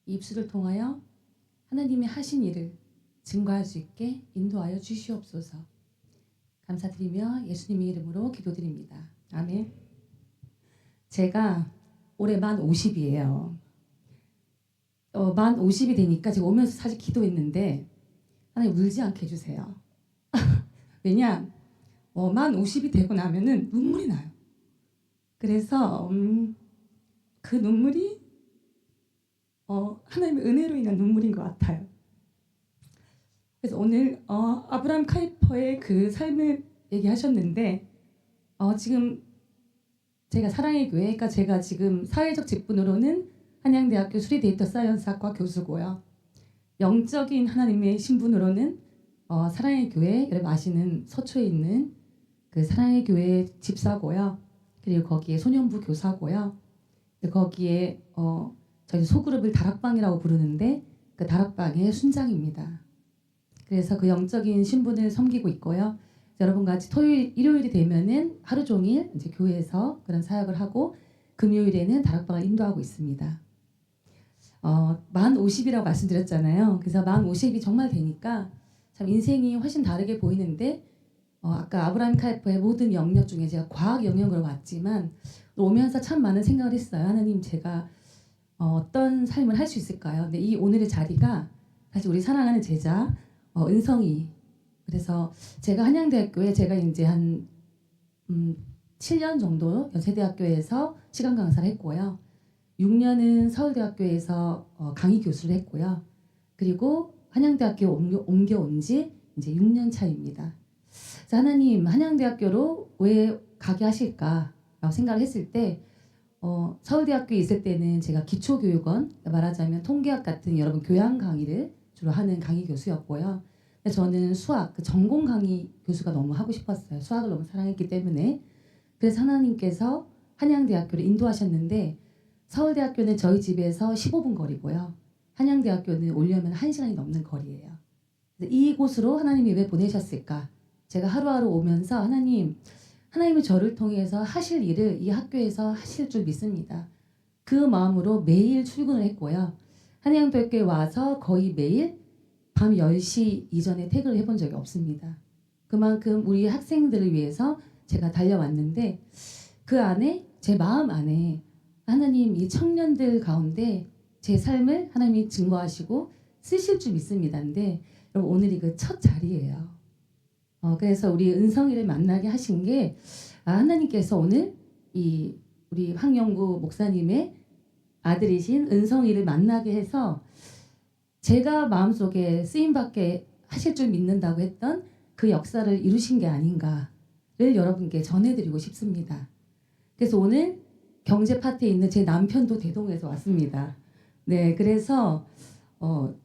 이 입술을 통하여 하나님이 하신 일을 증거할 수 있게 인도하여 주시옵소서. 감사드리며 예수님의 이름으로 기도드립니다. 아멘. 제가 올해 만 50이에요. 만 50이 되니까 제가 오면서 사실 기도했는데 하나님 울지 않게 해주세요. 왜냐? 만 50이 되고 나면은 눈물이 나요. 그래서 그 눈물이 하나님의 은혜로 인한 눈물인 것 같아요. 그래서 오늘 아브라함 카이퍼의 그 삶을 얘기하셨는데 지금 제가 사랑의 교회가 제가 지금 사회적 직분으로는 한양대학교 수리데이터 사이언스학과 교수고요. 영적인 하나님의 신분으로는 사랑의 교회, 여러분 아시는 서초에 있는 그 사랑의 교회 집사고요. 그리고 거기에 소년부 교사고요. 거기에 저희 소그룹을 다락방이라고 부르는데 그 다락방의 순장입니다. 그래서 그 영적인 신분을 섬기고 있고요. 여러분 같이 토요일, 일요일이 되면은 하루 종일 이제 교회에서 그런 사역을 하고 금요일에는 다락방을 인도하고 있습니다. 만 50이라고 말씀드렸잖아요. 그래서 만 50이 정말 되니까 참 인생이 훨씬 다르게 보이는데 아까 아브라함 카이퍼의 모든 영역 중에 제가 과학 영역으로 왔지만 오면서 참 많은 생각을 했어요. 하나님 제가 어떤 삶을 할 수 있을까요? 근데 이 오늘의 자리가 사실 우리 사랑하는 제자 은성이 그래서 제가 한양대학교에 제가 이제 한 7년 정도 연세대학교에서 시간 강사를 했고요. 6년은 서울대학교에서 강의 교수를 했고요. 그리고 한양대학교에 옮겨온 지 이제 6년 차입니다. 하나님 한양대학교로 왜 가게 하실까라고 생각을 했을 때 서울대학교에 있을 때는 제가 기초교육원 말하자면 통계학 같은 여러분 교양 강의를 주로 하는 강의 교수였고요. 저는 수학 그 전공 강의 교수가 너무 하고 싶었어요. 수학을 너무 사랑했기 때문에. 그래서 하나님께서 한양대학교를 인도하셨는데 서울대학교는 저희 집에서 15분 거리고요. 한양대학교는 오려면 1시간이 넘는 거리예요. 이곳으로 하나님이 왜 보내셨을까? 제가 하루하루 오면서 하나님이 저를 통해서 하실 일을 이 학교에서 하실 줄 믿습니다. 그 마음으로 매일 출근을 했고요. 한양대학교에 와서 거의 매일 밤 10시 이전에 퇴근을 해본 적이 없습니다. 그만큼 우리 학생들을 위해서 제가 달려왔는데 그 안에 제 마음 안에 하나님 이 청년들 가운데 제 삶을 하나님이 증거하시고 쓰실 줄 믿습니다. 근데 여러분 오늘이 그 첫 자리예요. 그래서 우리 은성이를 만나게 하신 게 하나님께서 오늘 우리 황영구 목사님의 아들이신 은성이를 만나게 해서 제가 마음속에 쓰임받게 하실 줄 믿는다고 했던 그 역사를 이루신 게 아닌가를 여러분께 전해드리고 싶습니다. 그래서 오늘 경제 파트에 있는 제 남편도 대동에서 왔습니다. 네, 그래서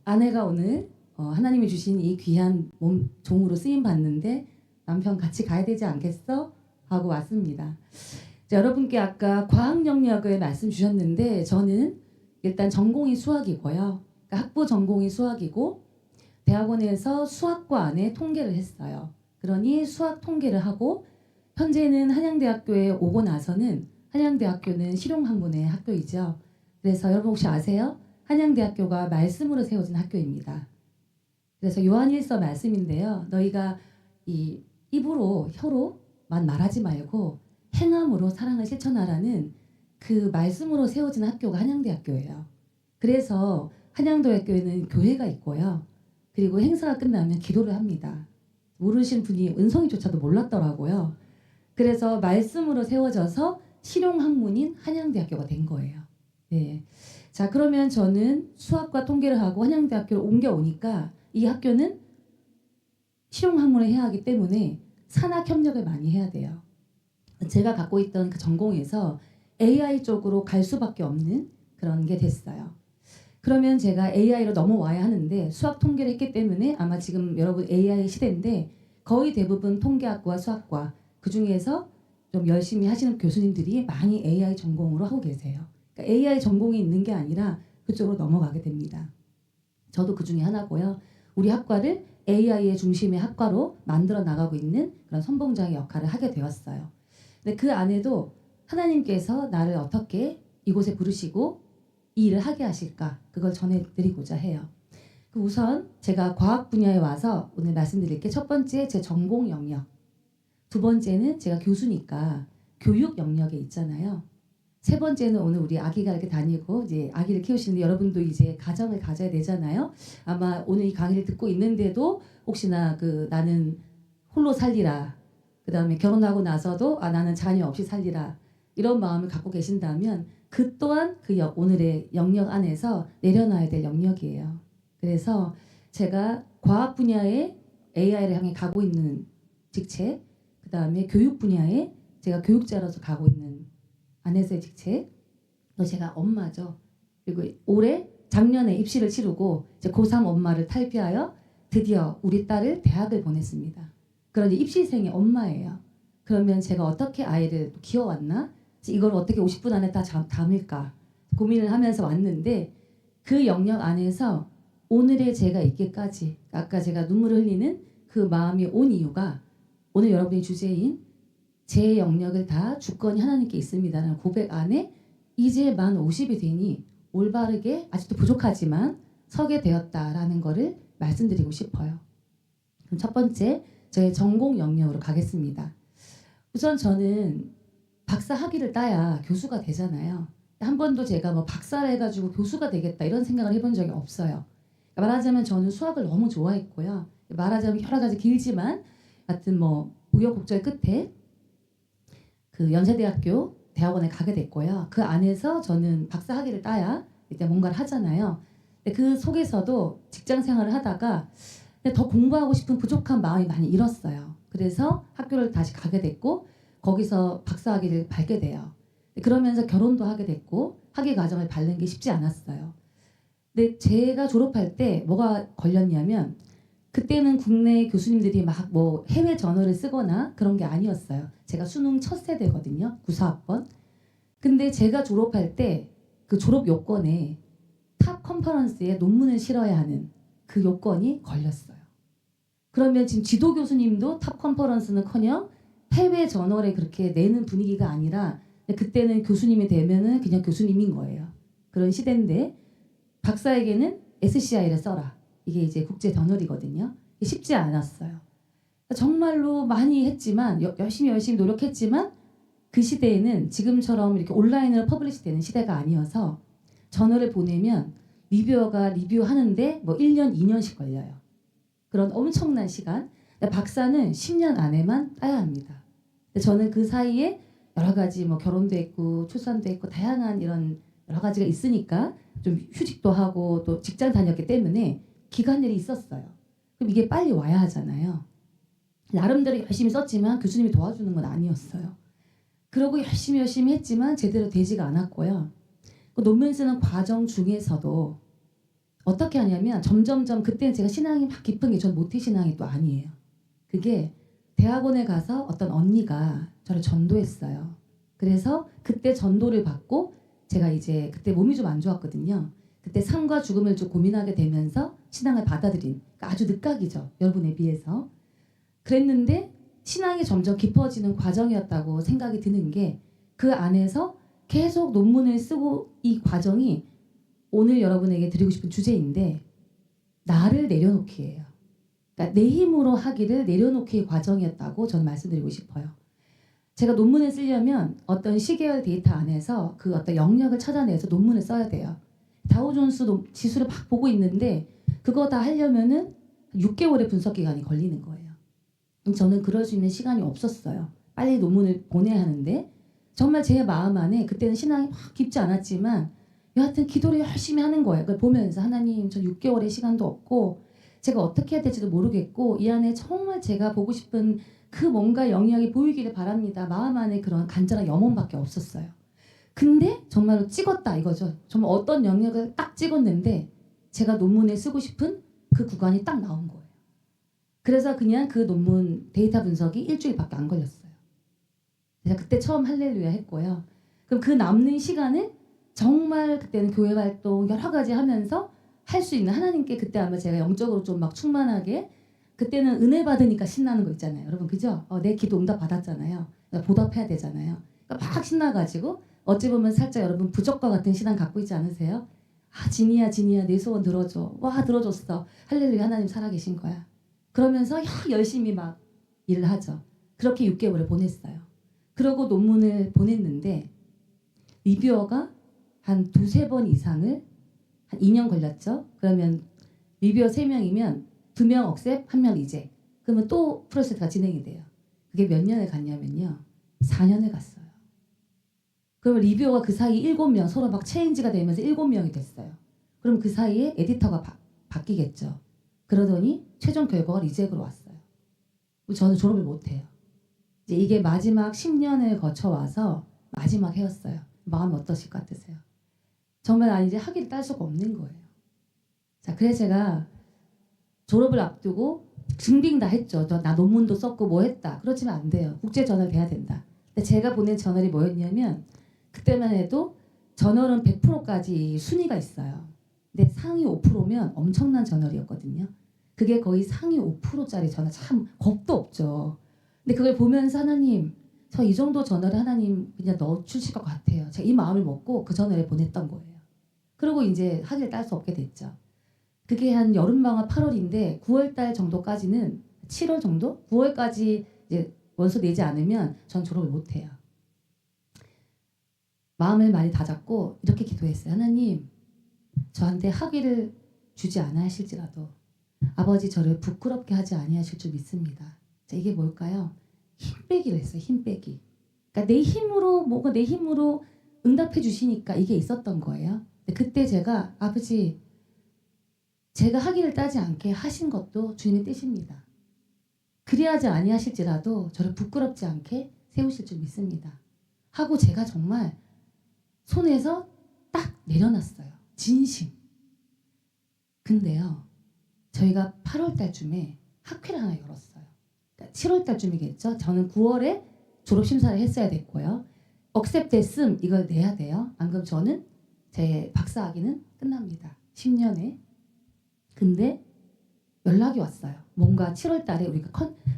아내가 오늘 하나님이 주신 이 귀한 종으로 쓰임 받는데 남편 같이 가야 되지 않겠어? 하고 왔습니다. 자, 여러분께 아까 과학 영역을 말씀 주셨는데 저는 일단 전공이 수학이고요. 그러니까 학부 전공이 수학이고 대학원에서 수학과 안에 통계를 했어요. 그러니 수학 통계를 하고 현재는 한양대학교에 오고 나서는 한양대학교는 실용학문의 학교이죠. 그래서 여러분 혹시 아세요? 한양대학교가 말씀으로 세워진 학교입니다. 그래서 요한일서 말씀인데요. 너희가 이 입으로 혀로만 말하지 말고 행함으로 사랑을 실천하라는 그 말씀으로 세워진 학교가 한양대학교예요. 그래서 한양대학교에는 교회가 있고요. 그리고 행사가 끝나면 기도를 합니다. 모르신 분이 은성이조차도 몰랐더라고요. 그래서 말씀으로 세워져서 실용학문인 한양대학교가 된 거예요. 네. 자, 그러면 저는 수학과 통계를 하고 한양대학교를 옮겨오니까 이 학교는 실용학문을 해야 하기 때문에 산학협력을 많이 해야 돼요. 제가 갖고 있던 그 전공에서 AI 쪽으로 갈 수밖에 없는 그런 게 됐어요. 그러면 제가 AI로 넘어와야 하는데 수학 통계를 했기 때문에 아마 지금 여러분 AI 시대인데 거의 대부분 통계학과 수학과 그중에서 좀 열심히 하시는 교수님들이 많이 AI 전공으로 하고 계세요. 그러니까 AI 전공이 있는 게 아니라 그쪽으로 넘어가게 됩니다. 저도 그 중에 하나고요. 우리 학과를 AI의 중심의 학과로 만들어 나가고 있는 그런 선봉장의 역할을 하게 되었어요. 근데 그 안에도 하나님께서 나를 어떻게 이곳에 부르시고 이 일을 하게 하실까? 그걸 전해드리고자 해요. 우선 제가 과학 분야에 와서 오늘 말씀드릴 게 첫 번째 제 전공 영역, 두 번째는 제가 교수니까 교육 영역에 있잖아요. 세 번째는 오늘 우리 아기가 이렇게 다니고 이제 아기를 키우시는데 여러분도 이제 가정을 가져야 되잖아요. 아마 오늘 이 강의를 듣고 있는데도 혹시나 나는 홀로 살리라, 그 다음에 결혼하고 나서도 나는 자녀 없이 살리라 이런 마음을 갖고 계신다면 그 또한 오늘의 영역 안에서 내려놔야 될 영역이에요. 그래서 제가 과학 분야에 AI를 향해 가고 있는 직책, 그 다음에 교육 분야에 제가 교육자로서 가고 있는 안에서의 직책, 또 제가 엄마죠. 그리고 작년에 입시를 치르고 이제 고3 엄마를 탈피하여 드디어 우리 딸을 대학을 보냈습니다. 그런 입시생의 엄마예요. 그러면 제가 어떻게 아이를 키워왔나? 이걸 어떻게 50분 안에 다 담을까? 고민을 하면서 왔는데 그 영역 안에서 오늘의 제가 있기까지 아까 제가 눈물을 흘리는 그 마음이 온 이유가 오늘 여러분의 주제인 제 영역을 다 주권이 하나님께 있습니다라는 고백 안에 이제 만 50이 되니 올바르게 아직도 부족하지만 서게 되었다라는 거를 말씀드리고 싶어요. 그럼 첫 번째 저의 전공 영역으로 가겠습니다. 우선 저는 박사 학위를 따야 교수가 되잖아요. 한 번도 제가 박사를 해가지고 교수가 되겠다 이런 생각을 해본 적이 없어요. 말하자면 저는 수학을 너무 좋아했고요. 말하자면 여러 가지 길지만 하여튼 우여곡절 끝에 연세대학교 대학원에 가게 됐고요. 그 안에서 저는 박사 학위를 따야 이제 뭔가를 하잖아요. 근데 그 속에서도 직장 생활을 하다가 더 공부하고 싶은 부족한 마음이 많이 일었어요. 그래서 학교를 다시 가게 됐고 거기서 박사 학위를 밟게 돼요. 그러면서 결혼도 하게 됐고 학위 과정을 밟는 게 쉽지 않았어요. 근데 제가 졸업할 때 뭐가 걸렸냐면 그때는 국내 교수님들이 해외 저널을 쓰거나 그런 게 아니었어요. 제가 수능 첫 세대거든요. 94학번. 근데 제가 졸업할 때 그 졸업 요건에 탑 컨퍼런스에 논문을 실어야 하는 그 요건이 걸렸어요. 그러면 지금 지도 교수님도 탑 컨퍼런스는커녕 해외 저널에 그렇게 내는 분위기가 아니라 그때는 교수님이 되면은 그냥 교수님인 거예요. 그런 시대인데 박사에게는 SCI를 써라. 이게 이제 국제 저널이거든요. 쉽지 않았어요. 정말로 많이 했지만 열심히 노력했지만 그 시대에는 지금처럼 이렇게 온라인으로 퍼블리시 되는 시대가 아니어서 저널을 보내면 리뷰어가 리뷰하는데 1년, 2년씩 걸려요. 그런 엄청난 시간. 박사는 10년 안에만 따야 합니다. 저는 그 사이에 여러 가지 결혼도 했고 출산도 했고 다양한 이런 여러 가지가 있으니까 좀 휴직도 하고 또 직장 다녔기 때문에 기간일이 있었어요. 그럼 이게 빨리 와야 하잖아요. 나름대로 열심히 썼지만 교수님이 도와주는 건 아니었어요. 그러고 열심히 했지만 제대로 되지가 않았고요. 논문 쓰는 과정 중에서도 어떻게 하냐면 점점점 그때는 제가 신앙이 막 깊은 게 전 모태신앙이 또 아니에요. 그게 대학원에 가서 어떤 언니가 저를 전도했어요. 그래서 그때 전도를 받고 제가 이제 그때 몸이 좀 안 좋았거든요. 그때 삶과 죽음을 좀 고민하게 되면서 신앙을 받아들인 그러니까 아주 늦각이죠. 여러분에 비해서. 그랬는데 신앙이 점점 깊어지는 과정이었다고 생각이 드는 게 그 안에서 계속 논문을 쓰고 이 과정이 오늘 여러분에게 드리고 싶은 주제인데 나를 내려놓기예요. 그러니까 내 힘으로 하기를 내려놓기의 과정이었다고 저는 말씀드리고 싶어요. 제가 논문을 쓰려면 어떤 시계열 데이터 안에서 그 어떤 영역을 찾아내서 논문을 써야 돼요. 다우존스 지수를 막 보고 있는데 그거 다 하려면은 6개월의 분석 기간이 걸리는 거예요. 저는 그럴 수 있는 시간이 없었어요. 빨리 논문을 보내야 하는데 정말 제 마음 안에 그때는 신앙이 확 깊지 않았지만 여하튼 기도를 열심히 하는 거예요. 그걸 보면서 하나님 저 6개월의 시간도 없고 제가 어떻게 해야 될지도 모르겠고 이 안에 정말 제가 보고 싶은 그 뭔가 영역이 보이기를 바랍니다. 마음 안에 그런 간절한 염원밖에 없었어요. 근데 정말로 찍었다 이거죠. 정말 어떤 영역을 딱 찍었는데 제가 논문에 쓰고 싶은 그 구간이 딱 나온 거예요. 그래서 그냥 그 논문 데이터 분석이 일주일밖에 안 걸렸어요. 제가 그때 처음 할렐루야 했고요. 그럼 그 남는 시간을 정말 그때는 교회 활동 여러 가지 하면서 할 수 있는 하나님께 그때 아마 제가 영적으로 좀 막 충만하게 그때는 은혜 받으니까 신나는 거 있잖아요. 여러분 그죠? 내 기도 응답 받았잖아요. 보답해야 되잖아요. 그러니까 막 신나가지고 어찌 보면 살짝 여러분 부적과 같은 신앙 갖고 있지 않으세요? 아, 진이야 진이야 내 소원 들어줘. 와, 들어줬어. 할렐루야, 하나님 살아계신 거야. 그러면서 열심히 막 일을 하죠. 그렇게 6개월을 보냈어요. 그러고 논문을 보냈는데 리뷰어가 한 두세 번 이상을 한 2년 걸렸죠. 그러면 리뷰어 3명이면 2명 억셉, 1명 리젝. 그러면 또 프로세스가 진행이 돼요. 그게 몇 년을 갔냐면요. 4년을 갔어요. 그러면 리뷰어가 그 사이 7명 서로 막 체인지가 되면서 7명이 됐어요. 그럼 그 사이에 에디터가 바뀌겠죠. 그러더니 최종 결과가 리젝으로 왔어요. 저는 졸업을 못해요. 이제 이게 마지막 10년을 거쳐와서 마지막 해였어요. 마음이 어떠실 것 같으세요? 정말 이제 학위를 딸 수가 없는 거예요. 자, 그래서 제가 졸업을 앞두고 준비는 다 했죠. 나 논문도 썼고 뭐 했다. 그렇지만 안 돼요. 국제 저널 돼야 된다. 근데 제가 보낸 저널이 뭐였냐면 그때만 해도 저널은 100%까지 순위가 있어요. 근데 상위 5%면 엄청난 저널이었거든요. 그게 거의 상위 5%짜리 저널, 참 겁도 없죠. 근데 그걸 보면서 하나님, 저 이 정도 저널에 하나님 그냥 넣어주실 것 같아요. 제가 이 마음을 먹고 그 저널에 보냈던 거예요. 그리고 이제 학위를 딸 수 없게 됐죠. 그게 한 여름방학 8월인데 9월달 정도까지는 7월 정도? 9월까지 이제 원서 내지 않으면 전 졸업을 못해요. 마음을 많이 다잡고 이렇게 기도했어요. 하나님, 저한테 학위를 주지 않아 하실지라도 아버지 저를 부끄럽게 하지 아니하실 줄 믿습니다. 자, 이게 뭘까요? 힘 빼기를 했어요. 힘 빼기. 그러니까 내 힘으로 뭔가 내 힘으로 응답해 주시니까 이게 있었던 거예요. 근데 그때 제가 아버지 제가 학위를 따지 않게 하신 것도 주님의 뜻입니다. 그리하지 아니하실지라도 저를 부끄럽지 않게 세우실 줄 믿습니다. 하고 제가 정말 손에서 딱 내려놨어요. 진심. 근데요. 저희가 8월 달쯤에 학회를 하나 열었어요. 그러니까 7월 달쯤이겠죠. 저는 9월에 졸업 심사를 했어야 됐고요. 억셉 됐음 이걸 내야 돼요. 안 그럼 저는 제 박사학위는 끝납니다. 10년에. 근데 연락이 왔어요. 뭔가 7월 달에 우리가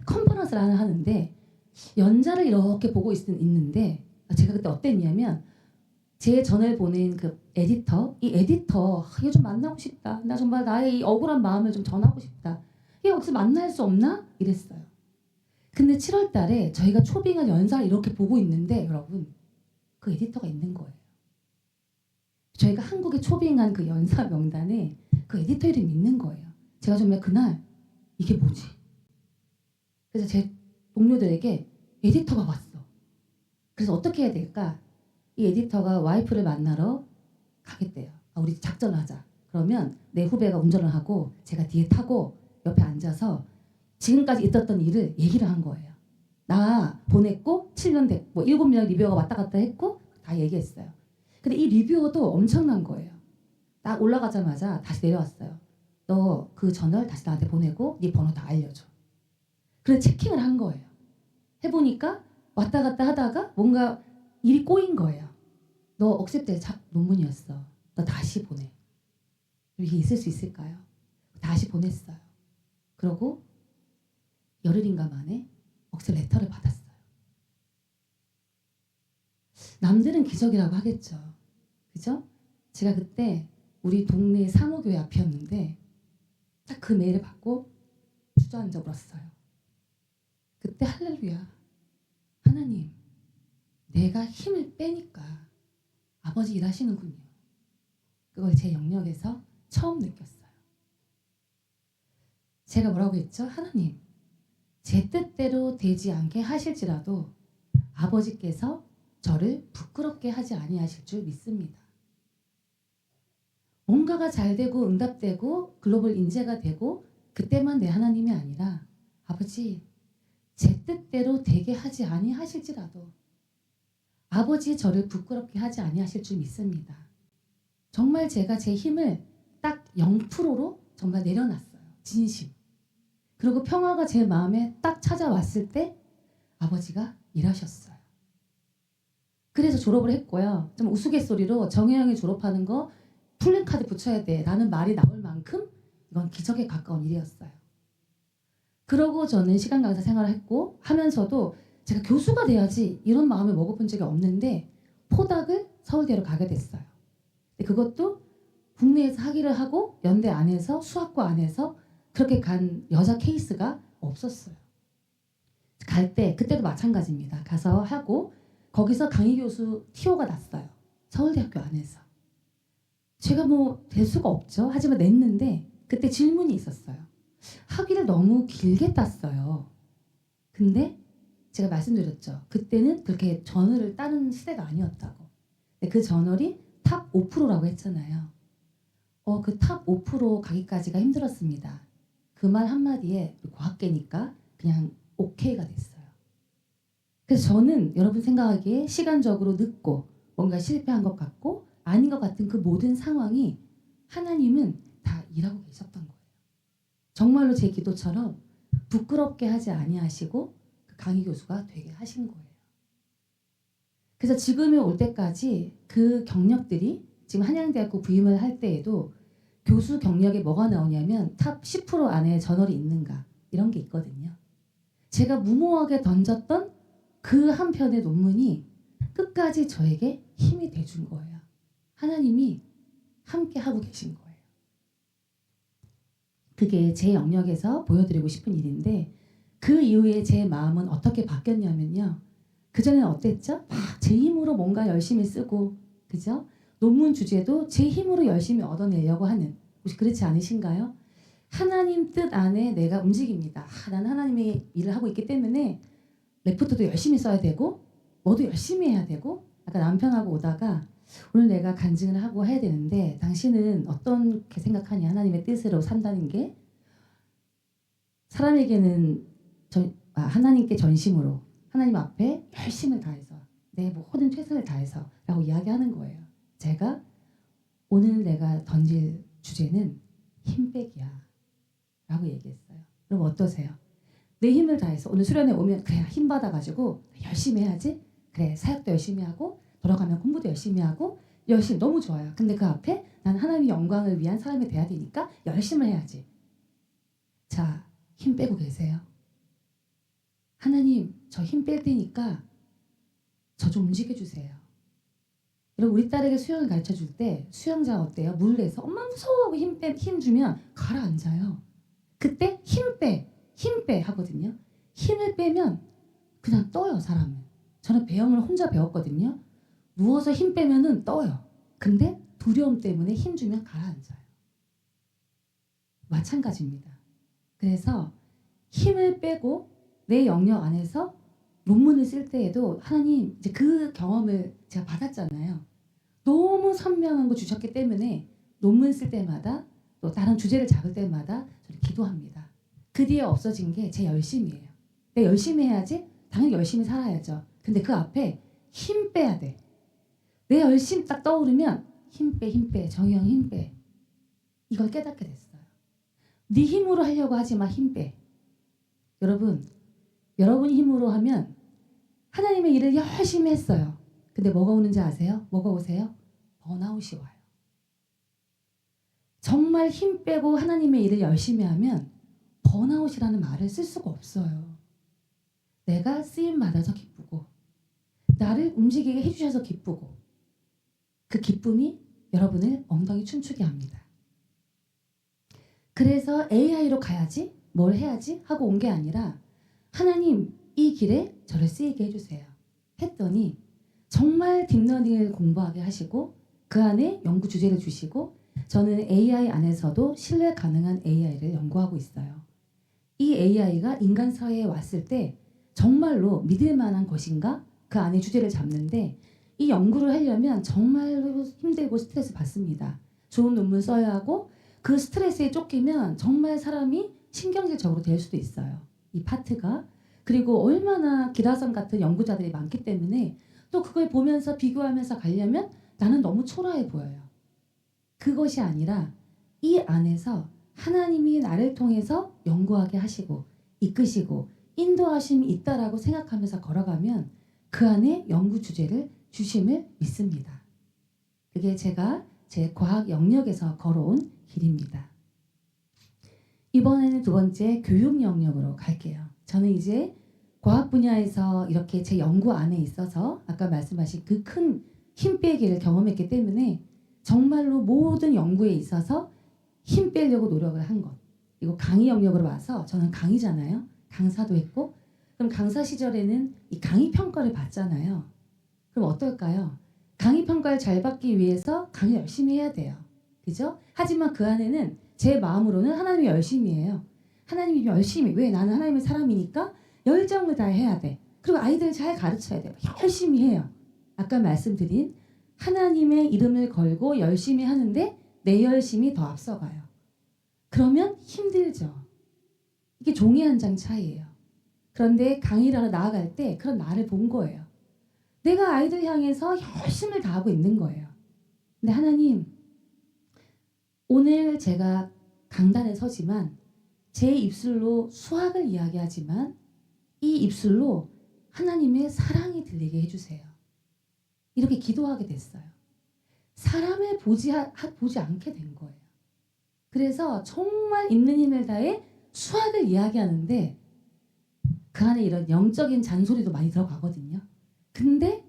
컨퍼런스를 하나 하는데 연자를 이렇게 보고 있는데 제가 그때 어땠냐면 제 전을 보낸 그 에디터, 이 에디터 얘 좀 만나고 싶다. 나 정말 나의 이 억울한 마음을 좀 전하고 싶다. 얘 어디서 만날 수 없나? 이랬어요. 근데 7월 달에 저희가 초빙한 연사를 이렇게 보고 있는데 여러분 그 에디터가 있는 거예요. 저희가 한국에 초빙한 그 연사 명단에 그 에디터 이름이 있는 거예요. 제가 정말 그날 이게 뭐지? 그래서 제 동료들에게 에디터가 왔어. 그래서 어떻게 해야 될까? 이 에디터가 와이프를 만나러 가겠대요. 우리 작전을 하자. 그러면 내 후배가 운전을 하고 제가 뒤에 타고 옆에 앉아서 지금까지 있었던 일을 얘기를 한 거예요. 나 보냈고 7년 됐고 7명 리뷰어가 왔다 갔다 했고 다 얘기했어요. 근데 이 리뷰어도 엄청난 거예요. 딱 올라가자마자 다시 내려왔어요. 너 그 저널 다시 나한테 보내고 네 번호 다 알려줘. 그래서 체킹을 한 거예요. 해보니까 왔다 갔다 하다가 뭔가 일이 꼬인 거예요. 너 억셉될 논문이었어. 너 다시 보내. 이게 있을 수 있을까요? 다시 보냈어요. 그러고 열흘인가 만에 억셉 레터를 받았어요. 남들은 기적이라고 하겠죠. 그죠? 제가 그때 우리 동네 사모교회 앞이었는데 딱 그 메일을 받고 주저앉아 울었어요. 그때 할렐루야. 하나님, 내가 힘을 빼니까 아버지 일하시는군요. 그걸 제 영역에서 처음 느꼈어요. 제가 뭐라고 했죠? 하나님, 제 뜻대로 되지 않게 하실지라도 아버지께서 저를 부끄럽게 하지 아니하실 줄 믿습니다. 뭔가가 잘 되고 응답되고 글로벌 인재가 되고 그때만 내 하나님이 아니라 아버지 제 뜻대로 되게 하지 아니하실지라도 아버지 저를 부끄럽게 하지 아니하실 줄 믿습니다. 정말 제가 제 힘을 딱 0%로 정말 내려놨어요. 진심. 그리고 평화가 제 마음에 딱 찾아왔을 때 아버지가 일하셨어요. 그래서 졸업을 했고요. 좀 우스갯소리로 정혜영이 졸업하는 거 플랜카드 붙여야 돼 라는 말이 나올 만큼 이건 기적에 가까운 일이었어요. 그러고 저는 시간 강사 생활을 했고 하면서도 제가 교수가 돼야지 이런 마음을 먹어본 적이 없는데 포닥을 서울대로 가게 됐어요. 근데 그것도 국내에서 학위를 하고 연대 안에서 수학과 안에서 그렇게 간 여자 케이스가 없었어요. 갈 때 그때도 마찬가지입니다. 가서 하고 거기서 강의 교수 TO가 났어요. 서울대학교 안에서. 제가 뭐 될 수가 없죠. 하지만 냈는데 그때 질문이 있었어요. 학위를 너무 길게 땄어요. 근데 제가 말씀드렸죠. 그때는 그렇게 저널을 따는 시대가 아니었다고. 근데 그 저널이 탑 5%라고 했잖아요. 그 탑 5% 가기까지가 힘들었습니다. 그 말 한마디에 과학계니까 그냥 오케이가 됐어요. 그래서 저는 여러분 생각하기에 시간적으로 늦고 뭔가 실패한 것 같고 아닌 것 같은 그 모든 상황이 하나님은 다 일하고 계셨던 거예요. 정말로 제 기도처럼 부끄럽게 하지 아니하시고 그 강의 교수가 되게 하신 거예요. 그래서 지금에 올 때까지 그 경력들이 지금 한양대학교 부임을 할 때에도 교수 경력에 뭐가 나오냐면 탑 10% 안에 저널이 있는가 이런 게 있거든요. 제가 무모하게 던졌던 그 한 편의 논문이 끝까지 저에게 힘이 돼준 거예요. 하나님이 함께 하고 계신 거예요. 그게 제 영역에서 보여드리고 싶은 일인데 그 이후에 제 마음은 어떻게 바뀌었냐면요. 그전에는 어땠죠? 막 제 힘으로 뭔가 열심히 쓰고 그죠? 논문 주제도 제 힘으로 열심히 얻어내려고 하는 혹시 그렇지 않으신가요? 하나님 뜻 안에 내가 움직입니다. 나는 하나님의 일을 하고 있기 때문에 레포트도 열심히 써야 되고 뭐도 열심히 해야 되고 아까 남편하고 오다가 오늘 내가 간증을 하고 해야 되는데 당신은 어떻게 생각하냐 하나님의 뜻으로 산다는 게 사람에게는 하나님께 전심으로 하나님 앞에 열심을 다해서 내 모든 최선을 다해서 라고 이야기하는 거예요. 제가 오늘 내가 던질 주제는 힘빼기야 라고 얘기했어요. 그럼 어떠세요? 내 힘을 다해서 오늘 수련회 오면 그래 힘 받아가지고 열심히 해야지. 그래 사역도 열심히 하고 돌아가면 공부도 열심히 하고 열심히 너무 좋아요. 근데 그 앞에 난 하나님의 영광을 위한 사람이 돼야 되니까 열심을 해야지. 자, 힘 빼고 계세요. 하나님 저 힘 뺄 테니까 저 좀 움직여주세요. 여러분 우리 딸에게 수영을 가르쳐줄 때 수영장 어때요? 물에서 엄마 무서워 힘 주면 가라앉아요. 그때 힘 빼 하거든요. 힘을 빼면 그냥 떠요 사람은. 저는 배영을 혼자 배웠거든요. 누워서 힘 빼면은 떠요. 근데 두려움 때문에 힘 주면 가라앉아요. 마찬가지입니다. 그래서 힘을 빼고 내 영역 안에서 논문을 쓸 때에도 하나님 이제 그 경험을 제가 받았잖아요. 너무 선명한 거 주셨기 때문에 논문 쓸 때마다 또 다른 주제를 잡을 때마다 저는 기도합니다. 그 뒤에 없어진 게 제 열심이에요. 내가 열심히 해야지 당연히 열심히 살아야죠. 근데 그 앞에 힘 빼야 돼. 내 열심 딱 떠오르면 힘 빼 정의영 힘 빼. 이걸 깨닫게 됐어요. 네 힘으로 하려고 하지 마. 힘 빼. 여러분이 힘으로 하면 하나님의 일을 열심히 했어요. 근데 뭐가 오는지 아세요? 뭐가 오세요? 번아웃이 와요. 정말 힘 빼고 하나님의 일을 열심히 하면 번아웃이라는 말을 쓸 수가 없어요. 내가 쓰임 받아서 기쁘고 나를 움직이게 해주셔서 기쁘고 그 기쁨이 여러분을 엉덩이 춤추게 합니다. 그래서 AI로 가야지 뭘 해야지 하고 온 게 아니라 하나님 이 길에 저를 쓰이게 해주세요. 했더니 정말 딥러닝을 공부하게 하시고 그 안에 연구 주제를 주시고 저는 AI 안에서도 신뢰 가능한 AI를 연구하고 있어요. 이 AI가 인간 사회에 왔을 때 정말로 믿을 만한 것인가? 그 안에 주제를 잡는데 이 연구를 하려면 정말로 힘들고 스트레스 받습니다. 좋은 논문 써야 하고 그 스트레스에 쫓기면 정말 사람이 신경질적으로 될 수도 있어요. 이 파트가. 그리고 얼마나 기라성 같은 연구자들이 많기 때문에 또 그걸 보면서 비교하면서 가려면 나는 너무 초라해 보여요. 그것이 아니라 이 안에서 하나님이 나를 통해서 연구하게 하시고 이끄시고 인도하심이 있다라고 생각하면서 걸어가면 그 안에 연구 주제를 주심을 믿습니다. 그게 제가 제 과학 영역에서 걸어온 길입니다. 이번에는 두 번째 교육 영역으로 갈게요. 저는 이제 과학 분야에서 이렇게 제 연구 안에 있어서 아까 말씀하신 그 큰 힘 빼기를 경험했기 때문에 정말로 모든 연구에 있어서 힘 빼려고 노력을 한 것. 이거 강의 영역으로 와서 저는 강의잖아요. 강사도 했고 그럼 강사 시절에는 이 강의 평가를 받잖아요. 그럼 어떨까요? 강의 평가를 잘 받기 위해서 강의 열심히 해야 돼요. 그죠? 하지만 그 안에는 제 마음으로는 하나님이 열심히 해요. 하나님이 열심히 왜 나는 하나님의 사람이니까 열정을 다해야 돼. 그리고 아이들을 잘 가르쳐야 돼요. 열심히 해요. 아까 말씀드린 하나님의 이름을 걸고 열심히 하는데 내 열심이 더 앞서가요. 그러면 힘들죠. 이게 종이 한 장 차이예요. 그런데 강의를 하러 나아갈 때 그런 나를 본 거예요. 내가 아이들 향해서 열심을 다하고 있는 거예요. 근데 하나님, 오늘 제가 강단에 서지만 제 입술로 수학을 이야기하지만 이 입술로 하나님의 사랑이 들리게 해주세요. 이렇게 기도하게 됐어요. 사람을 보지 않게 된 거예요. 그래서 정말 있는 힘을 다해 수학을 이야기하는데 그 안에 이런 영적인 잔소리도 많이 들어가거든요. 근데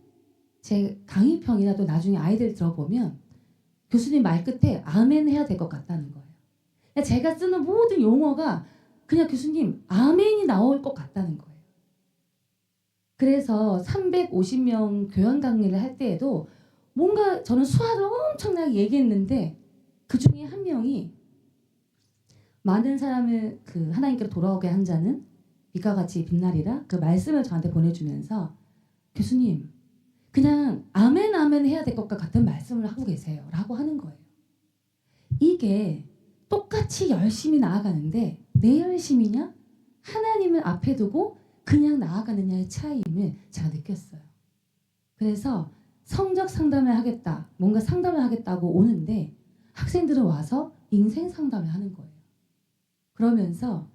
제 강의평이나 또 나중에 아이들 들어보면 교수님 말 끝에 아멘 해야 될 것 같다는 거예요. 제가 쓰는 모든 용어가 그냥 교수님 아멘이 나올 것 같다는 거예요. 그래서 350명 교양 강의를 할 때에도 뭔가 저는 수학을 엄청나게 얘기했는데 그 중에 한 명이 많은 사람을 그 하나님께로 돌아오게 한 자는 빛과 같이 빛나리라 그 말씀을 저한테 보내주면서 교수님 그냥 아멘 아멘 해야 될 것 같은 말씀을 하고 계세요 라고 하는 거예요. 이게 똑같이 열심히 나아가는데 내 열심이냐 하나님을 앞에 두고 그냥 나아가느냐의 차이임을 제가 느꼈어요. 그래서 성적 상담을 하겠다 뭔가 상담을 하겠다고 오는데 학생들은 와서 인생 상담을 하는 거예요. 그러면서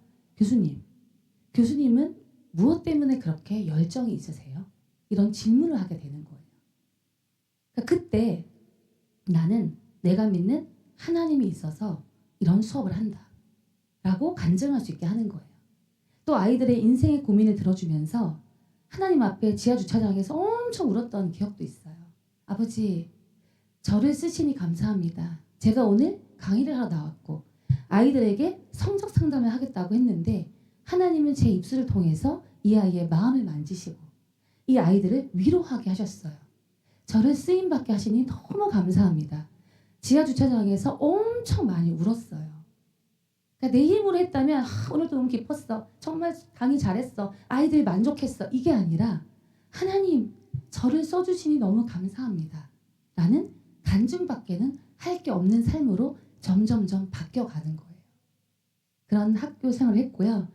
교수님은 무엇 때문에 그렇게 열정이 있으세요? 이런 질문을 하게 되는 거예요. 그러니까 그때 나는 내가 믿는 하나님이 있어서 이런 수업을 한다 라고 간증할 수 있게 하는 거예요. 또 아이들의 인생의 고민을 들어주면서 하나님 앞에 지하주차장에서 엄청 울었던 기억도 있어요. 아버지, 저를 쓰시니 감사합니다. 제가 오늘 강의를 하러 나왔고 아이들에게 성적 상담을 하겠다고 했는데 하나님은 제 입술을 통해서 이 아이의 마음을 만지시고 이 아이들을 위로하게 하셨어요. 저를 쓰임받게 하시니 너무 감사합니다. 지하주차장에서 엄청 많이 울었어요. 그러니까 내 힘으로 했다면 오늘도 너무 기뻤어. 정말 강의 잘했어. 아이들이 만족했어. 이게 아니라 하나님 저를 써주시니 너무 감사합니다. 라는 간증밖에는 할 게 없는 삶으로 점점점 바뀌어가는 거예요. 그런 학교 생활을 했고요.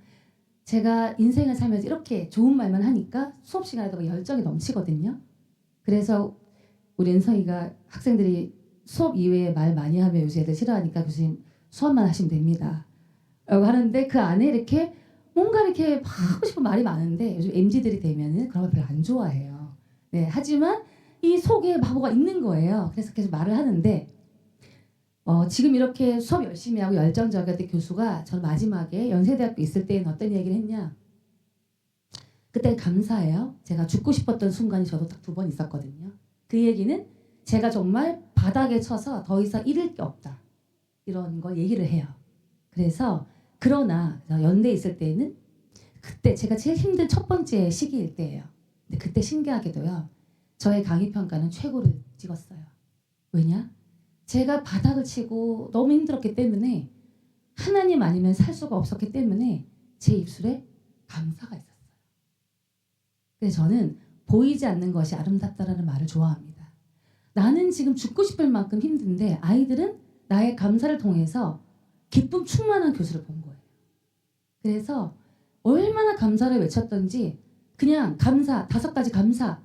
제가 인생을 살면서 이렇게 좋은 말만 하니까 수업 시간에도 막 열정이 넘치거든요. 그래서 우리 은성이가 학생들이 수업 이외에 말 많이 하면 요새 애들 싫어하니까 교수님 수업만 하시면 됩니다. 라고 하는데 그 안에 이렇게 뭔가 이렇게 하고 싶은 말이 많은데 요즘 MZ들이 되면은 그런 걸 별로 안 좋아해요. 네, 하지만 이 속에 바보가 있는 거예요. 그래서 계속 말을 하는데 지금 이렇게 수업 열심히 하고 열정적이었던 교수가 전 마지막에 연세대학교 있을 때는 어떤 얘기를 했냐. 그때 감사해요. 제가 죽고 싶었던 순간이 저도 딱 2번 있었거든요. 그 얘기는 제가 정말 바닥에 쳐서 더 이상 잃을 게 없다. 이런 걸 얘기를 해요. 그래서 그러나 연대에 있을 때는 그때 제가 제일 힘든 첫 번째 시기일 때예요. 근데 그때 신기하게도요. 저의 강의 평가는 최고를 찍었어요. 왜냐? 제가 바닥을 치고 너무 힘들었기 때문에 하나님 아니면 살 수가 없었기 때문에 제 입술에 감사가 있었어요. 그래서 저는 보이지 않는 것이 아름답다라는 말을 좋아합니다. 나는 지금 죽고 싶을 만큼 힘든데 아이들은 나의 감사를 통해서 기쁨 충만한 교수를 본 거예요. 그래서 얼마나 감사를 외쳤던지 그냥 감사, 5가지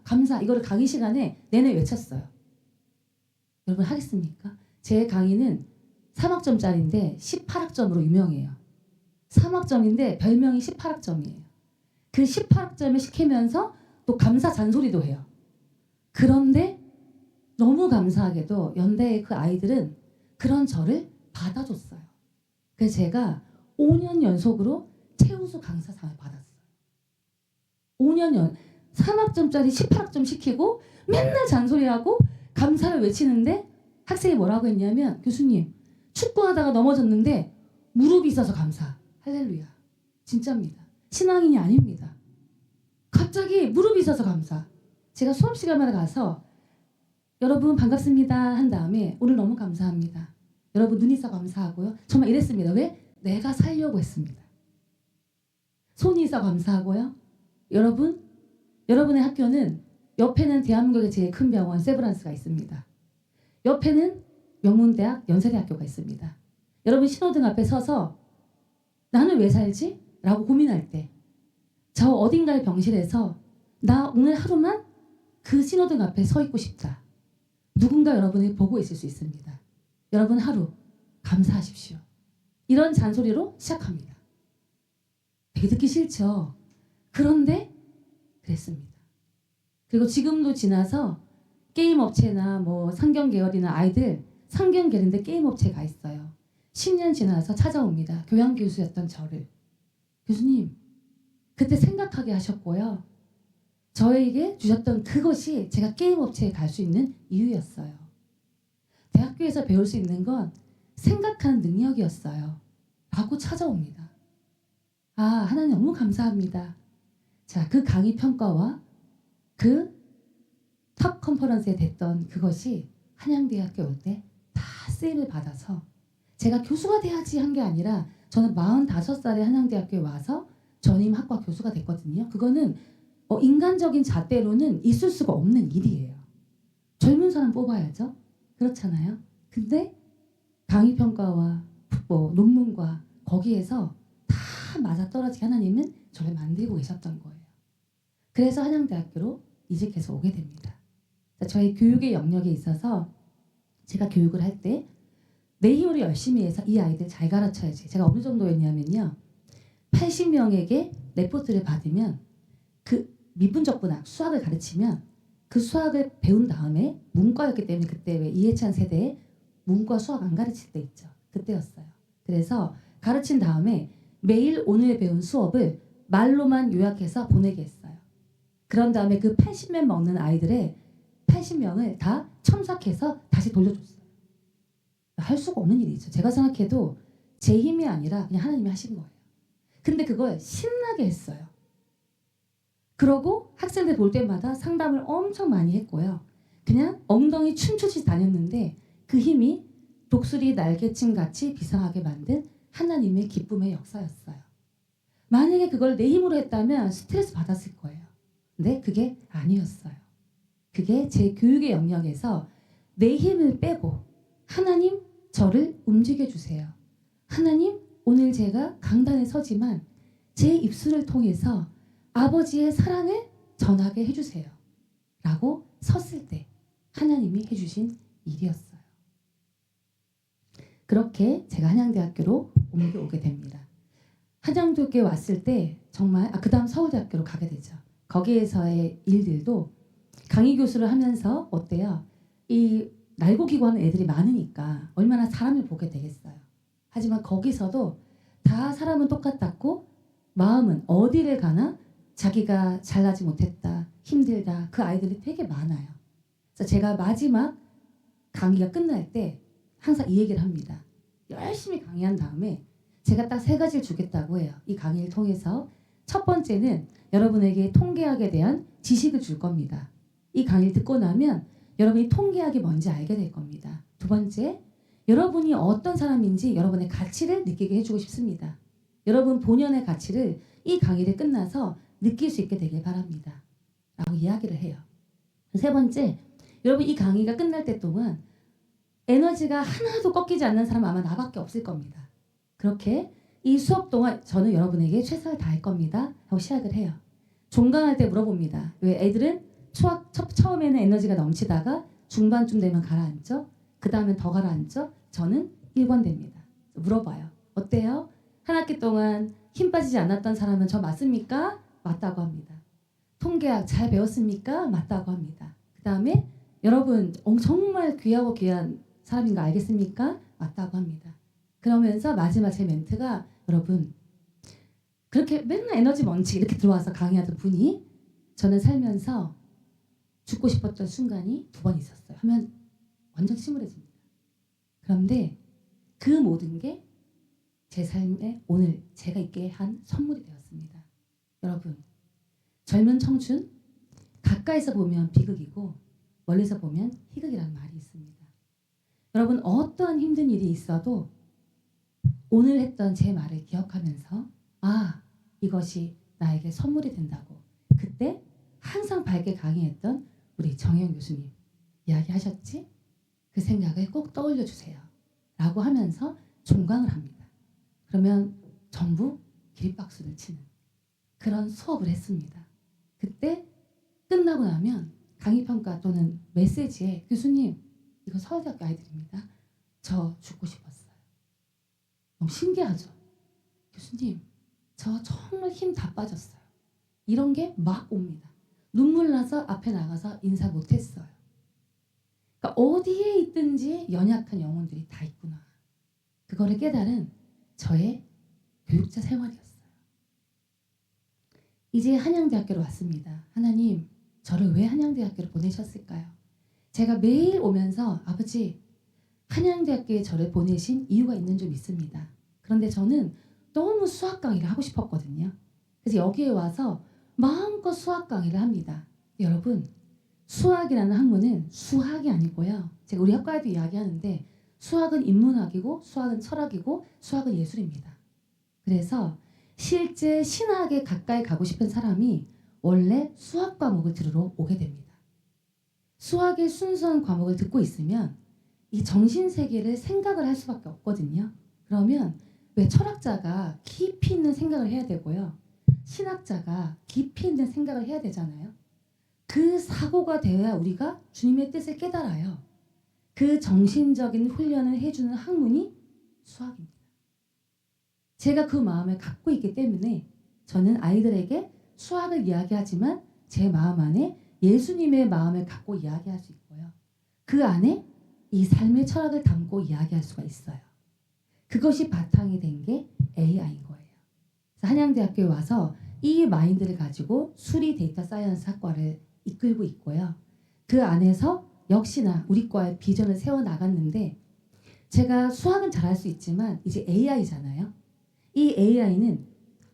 감사 이거를 강의 시간에 내내 외쳤어요. 여러분 하겠습니까? 제 강의는 3학점짜리인데 18학점으로 유명해요. 3학점인데 별명이 18학점이에요. 그 18학점을 시키면서 또 감사 잔소리도 해요. 그런데 너무 감사하게도 연대의 그 아이들은 그런 저를 받아줬어요. 그래서 제가 5년 연속으로 최우수 강사상을 받았어요. 5년 3학점짜리 18학점 시키고 맨날 잔소리하고 감사를 외치는데 학생이 뭐라고 했냐면 교수님 축구하다가 넘어졌는데 무릎이 있어서 감사. 할렐루야. 진짜입니다. 신앙인이 아닙니다. 갑자기 무릎이 있어서 감사. 제가 수업 시간마다 가서 여러분 반갑습니다 한 다음에 오늘 너무 감사합니다. 여러분 눈 있어 감사하고요. 정말 이랬습니다. 왜? 내가 살려고 했습니다. 손이 있어 감사하고요. 여러분의 학교는 옆에는 대한민국의 제일 큰 병원 세브란스가 있습니다. 옆에는 명문대학 연세대학교가 있습니다. 여러분 신호등 앞에 서서 나는 왜 살지? 라고 고민할 때 저 어딘가의 병실에서 나 오늘 하루만 그 신호등 앞에 서 있고 싶다. 누군가 여러분을 보고 있을 수 있습니다. 여러분 하루 감사하십시오. 이런 잔소리로 시작합니다. 되게 듣기 싫죠? 그런데 그랬습니다. 그리고 지금도 지나서 게임 업체나 뭐 상경 계열이나 아이들 상경 계열인데 게임 업체가 있어요. 10년 지나서 찾아옵니다. 교양 교수였던 저를. 교수님 그때 생각하게 하셨고요. 저에게 주셨던 그것이 제가 게임 업체에 갈 수 있는 이유였어요. 대학교에서 배울 수 있는 건 생각하는 능력이었어요. 라고 찾아옵니다. 아, 하나님 너무 감사합니다. 자, 그 강의 평가와 그 탑 컨퍼런스에 됐던 그것이 한양대학교 올 때 다 쓰임을 받아서 제가 교수가 돼야지 한 게 아니라 저는 45살에 한양대학교에 와서 전임학과 교수가 됐거든요. 그거는 인간적인 잣대로는 있을 수가 없는 일이에요. 젊은 사람 뽑아야죠. 그렇잖아요. 근데 강의평가와 논문과 거기에서 다 맞아떨어지게 하나님은 저를 만들고 계셨던 거예요. 그래서 한양대학교로 이직해서 오게 됩니다. 저희 교육의 영역에 있어서 제가 교육을 할 때 내 힘으로 열심히 해서 이 아이들 잘 가르쳐야지. 제가 어느 정도였냐면요. 80명에게 레포트를 받으면 그 미분적분학 수학을 가르치면 그 수학을 배운 다음에 문과였기 때문에 그때 왜 이해찬 세대에 문과 수학 안 가르칠 때 있죠. 그때였어요. 그래서 가르친 다음에 매일 오늘 배운 수업을 말로만 요약해서 보내게 했어요. 그런 다음에 그 80명 먹는 아이들의 80명을 다 첨삭해서 다시 돌려줬어요. 할 수가 없는 일이죠. 제가 생각해도 제 힘이 아니라 그냥 하나님이 하신 거예요. 근데 그걸 신나게 했어요. 그러고 학생들 볼 때마다 상담을 엄청 많이 했고요. 그냥 엉덩이 춤추듯이 다녔는데 그 힘이 독수리 날개침 같이 비상하게 만든 하나님의 기쁨의 역사였어요. 만약에 그걸 내 힘으로 했다면 스트레스 받았을 거예요. 근데 그게 아니었어요. 그게 제 교육의 영역에서 내 힘을 빼고 하나님 저를 움직여 주세요. 하나님 오늘 제가 강단에 서지만 제 입술을 통해서 아버지의 사랑을 전하게 해주세요. 라고 섰을 때 하나님이 해주신 일이었어요. 그렇게 제가 한양대학교로 옮겨오게 됩니다. 한양대학교에 왔을 때 정말 그 다음 서울대학교로 가게 되죠. 거기에서의 일들도 강의 교수를 하면서 어때요? 이 날고기고 하는 애들이 많으니까 얼마나 사람을 보게 되겠어요. 하지만 거기서도 다 사람은 똑같았고 마음은 어디를 가나 자기가 잘나지 못했다, 힘들다 그 아이들이 되게 많아요. 그래서 제가 마지막 강의가 끝날 때 항상 이 얘기를 합니다. 열심히 강의한 다음에 제가 딱 3가지를 주겠다고 해요. 이 강의를 통해서 첫 번째는 여러분에게 통계학에 대한 지식을 줄 겁니다. 이 강의를 듣고 나면 여러분이 통계학이 뭔지 알게 될 겁니다. 두 번째, 여러분이 어떤 사람인지 여러분의 가치를 느끼게 해주고 싶습니다. 여러분 본연의 가치를 이 강의를 끝나서 느낄 수 있게 되길 바랍니다. 라고 이야기를 해요. 세 번째, 여러분 이 강의가 끝날 때 동안 에너지가 하나도 꺾이지 않는 사람 아마 나밖에 없을 겁니다. 그렇게 이 수업 동안 저는 여러분에게 최선을 다할 겁니다. 하고 시작을 해요. 종강할 때 물어봅니다. 왜 애들은 처음에는 에너지가 넘치다가 중반쯤 되면 가라앉죠. 그 다음엔 더 가라앉죠. 저는 1번 됩니다. 물어봐요. 어때요? 한 학기 동안 힘 빠지지 않았던 사람은 저 맞습니까? 맞다고 합니다. 통계학 잘 배웠습니까? 맞다고 합니다. 그 다음에 여러분 정말 귀하고 귀한 사람인 거 알겠습니까? 맞다고 합니다. 그러면서 마지막 제 멘트가 여러분 그렇게 맨날 에너지 먼지 이렇게 들어와서 강의하던 분이 저는 살면서 죽고 싶었던 순간이 2번 있었어요. 하면 완전 침울해집니다. 그런데 그 모든 게 제 삶에 오늘 제가 있게 한 선물이 되었습니다. 여러분, 젊은 청춘 가까이서 보면 비극이고 멀리서 보면 희극이라는 말이 있습니다. 여러분, 어떠한 힘든 일이 있어도 오늘 했던 제 말을 기억하면서 이것이 나에게 선물이 된다고 그때 항상 밝게 강의했던 우리 정혜영 교수님 이야기하셨지? 그 생각을 꼭 떠올려 주세요 라고 하면서 종강을 합니다. 그러면 전부 기립박수를 치는 그런 수업을 했습니다. 그때 끝나고 나면 강의평가 또는 메시지에 교수님, 이거 서울대학교 아이들입니다. 저 죽고 싶었어요. 너무 신기하죠? 교수님, 저 정말 힘 다 빠졌어요. 이런 게 막 옵니다. 눈물 나서 앞에 나가서 인사 못했어요. 그러니까 어디에 있든지 연약한 영혼들이 다 있구나. 그거를 깨달은 저의 교육자 생활이었어요. 이제 한양대학교로 왔습니다. 하나님, 저를 왜 한양대학교로 보내셨을까요? 제가 매일 오면서 아버지, 한양대학교에 저를 보내신 이유가 있는 줄 믿습니다. 그런데 저는 너무 수학 강의를 하고 싶었거든요. 그래서 여기에 와서 마음껏 수학 강의를 합니다. 여러분, 수학이라는 학문은 수학이 아니고요. 제가 우리 학과에도 이야기하는데 수학은 인문학이고 수학은 철학이고 수학은 예술입니다. 그래서 실제 신학에 가까이 가고 싶은 사람이 원래 수학 과목을 들으러 오게 됩니다. 수학의 순수한 과목을 듣고 있으면 이 정신세계를 생각을 할 수밖에 없거든요. 그러면 왜 철학자가 깊이 있는 생각을 해야 되고요. 신학자가 깊이 있는 생각을 해야 되잖아요. 그 사고가 되어야 우리가 주님의 뜻을 깨달아요. 그 정신적인 훈련을 해주는 학문이 수학입니다. 제가 그 마음을 갖고 있기 때문에 저는 아이들에게 수학을 이야기하지만 제 마음 안에 예수님의 마음을 갖고 이야기할 수 있고요. 그 안에 이 삶의 철학을 담고 이야기할 수가 있어요. 그것이 바탕이 된 게 AI인 거예요. 그래서 한양대학교에 와서 이 마인드를 가지고 수리 데이터 사이언스 학과를 이끌고 있고요. 그 안에서 역시나 우리 과의 비전을 세워나갔는데 제가 수학은 잘할 수 있지만 이제 AI잖아요. 이 AI는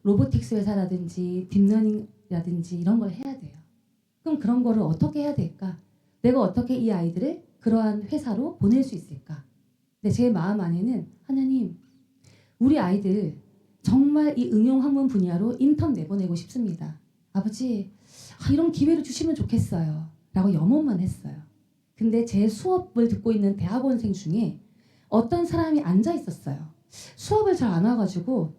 로보틱스 회사라든지 딥러닝이라든지 이런 걸 해야 돼요. 그럼 그런 거를 어떻게 해야 될까? 내가 어떻게 이 아이들을 그러한 회사로 보낼 수 있을까? 근데 제 마음 안에는 하나님, 우리 아이들 정말 이 응용 학문 분야로 인턴 내보내고 싶습니다. 아버지, 이런 기회를 주시면 좋겠어요. 라고 염원만 했어요. 근데 제 수업을 듣고 있는 대학원생 중에 어떤 사람이 앉아 있었어요. 수업을 잘 안 와가지고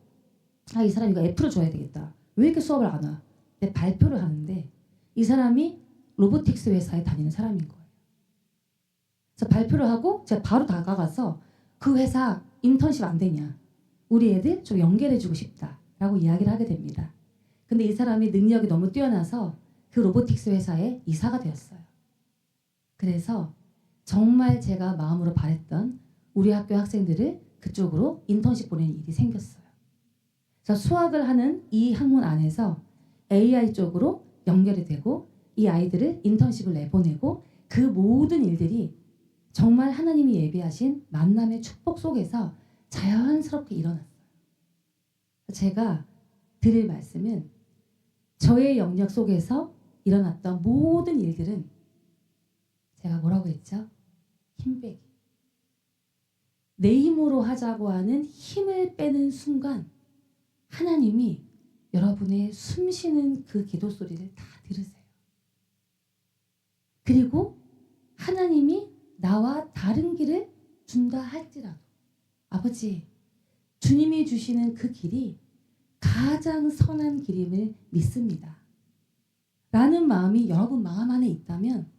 이 사람 이거 F로 줘야 되겠다. 왜 이렇게 수업을 안 와? 근데 발표를 하는데 이 사람이 로보틱스 회사에 다니는 사람인 거예요. 그래서 발표를 하고 제가 바로 다가가서 그 회사 인턴십 안 되냐? 우리 애들 좀 연결해주고 싶다라고 이야기를 하게 됩니다. 근데 이 사람이 능력이 너무 뛰어나서 그 로보틱스 회사에 이사가 되었어요. 그래서 정말 제가 마음으로 바랬던 우리 학교 학생들을 그쪽으로 인턴십 보내는 일이 생겼어요. 그래서 수학을 하는 이 학문 안에서 AI 쪽으로 연결이 되고 이 아이들을 인턴십을 내보내고 그 모든 일들이 정말 하나님이 예비하신 만남의 축복 속에서 자연스럽게 일어났어요. 제가 드릴 말씀은 저의 영역 속에서 일어났던 모든 일들은 제가 뭐라고 했죠? 힘빼기. 내 힘으로 하자고 하는 힘을 빼는 순간 하나님이 여러분의 숨쉬는 그 기도 소리를 다 들으세요. 그리고 하나님이 나와 다른 길을 준다 할지라도 아버지, 주님이 주시는 그 길이 가장 선한 길임을 믿습니다. 라는 마음이 여러분 마음 안에 있다면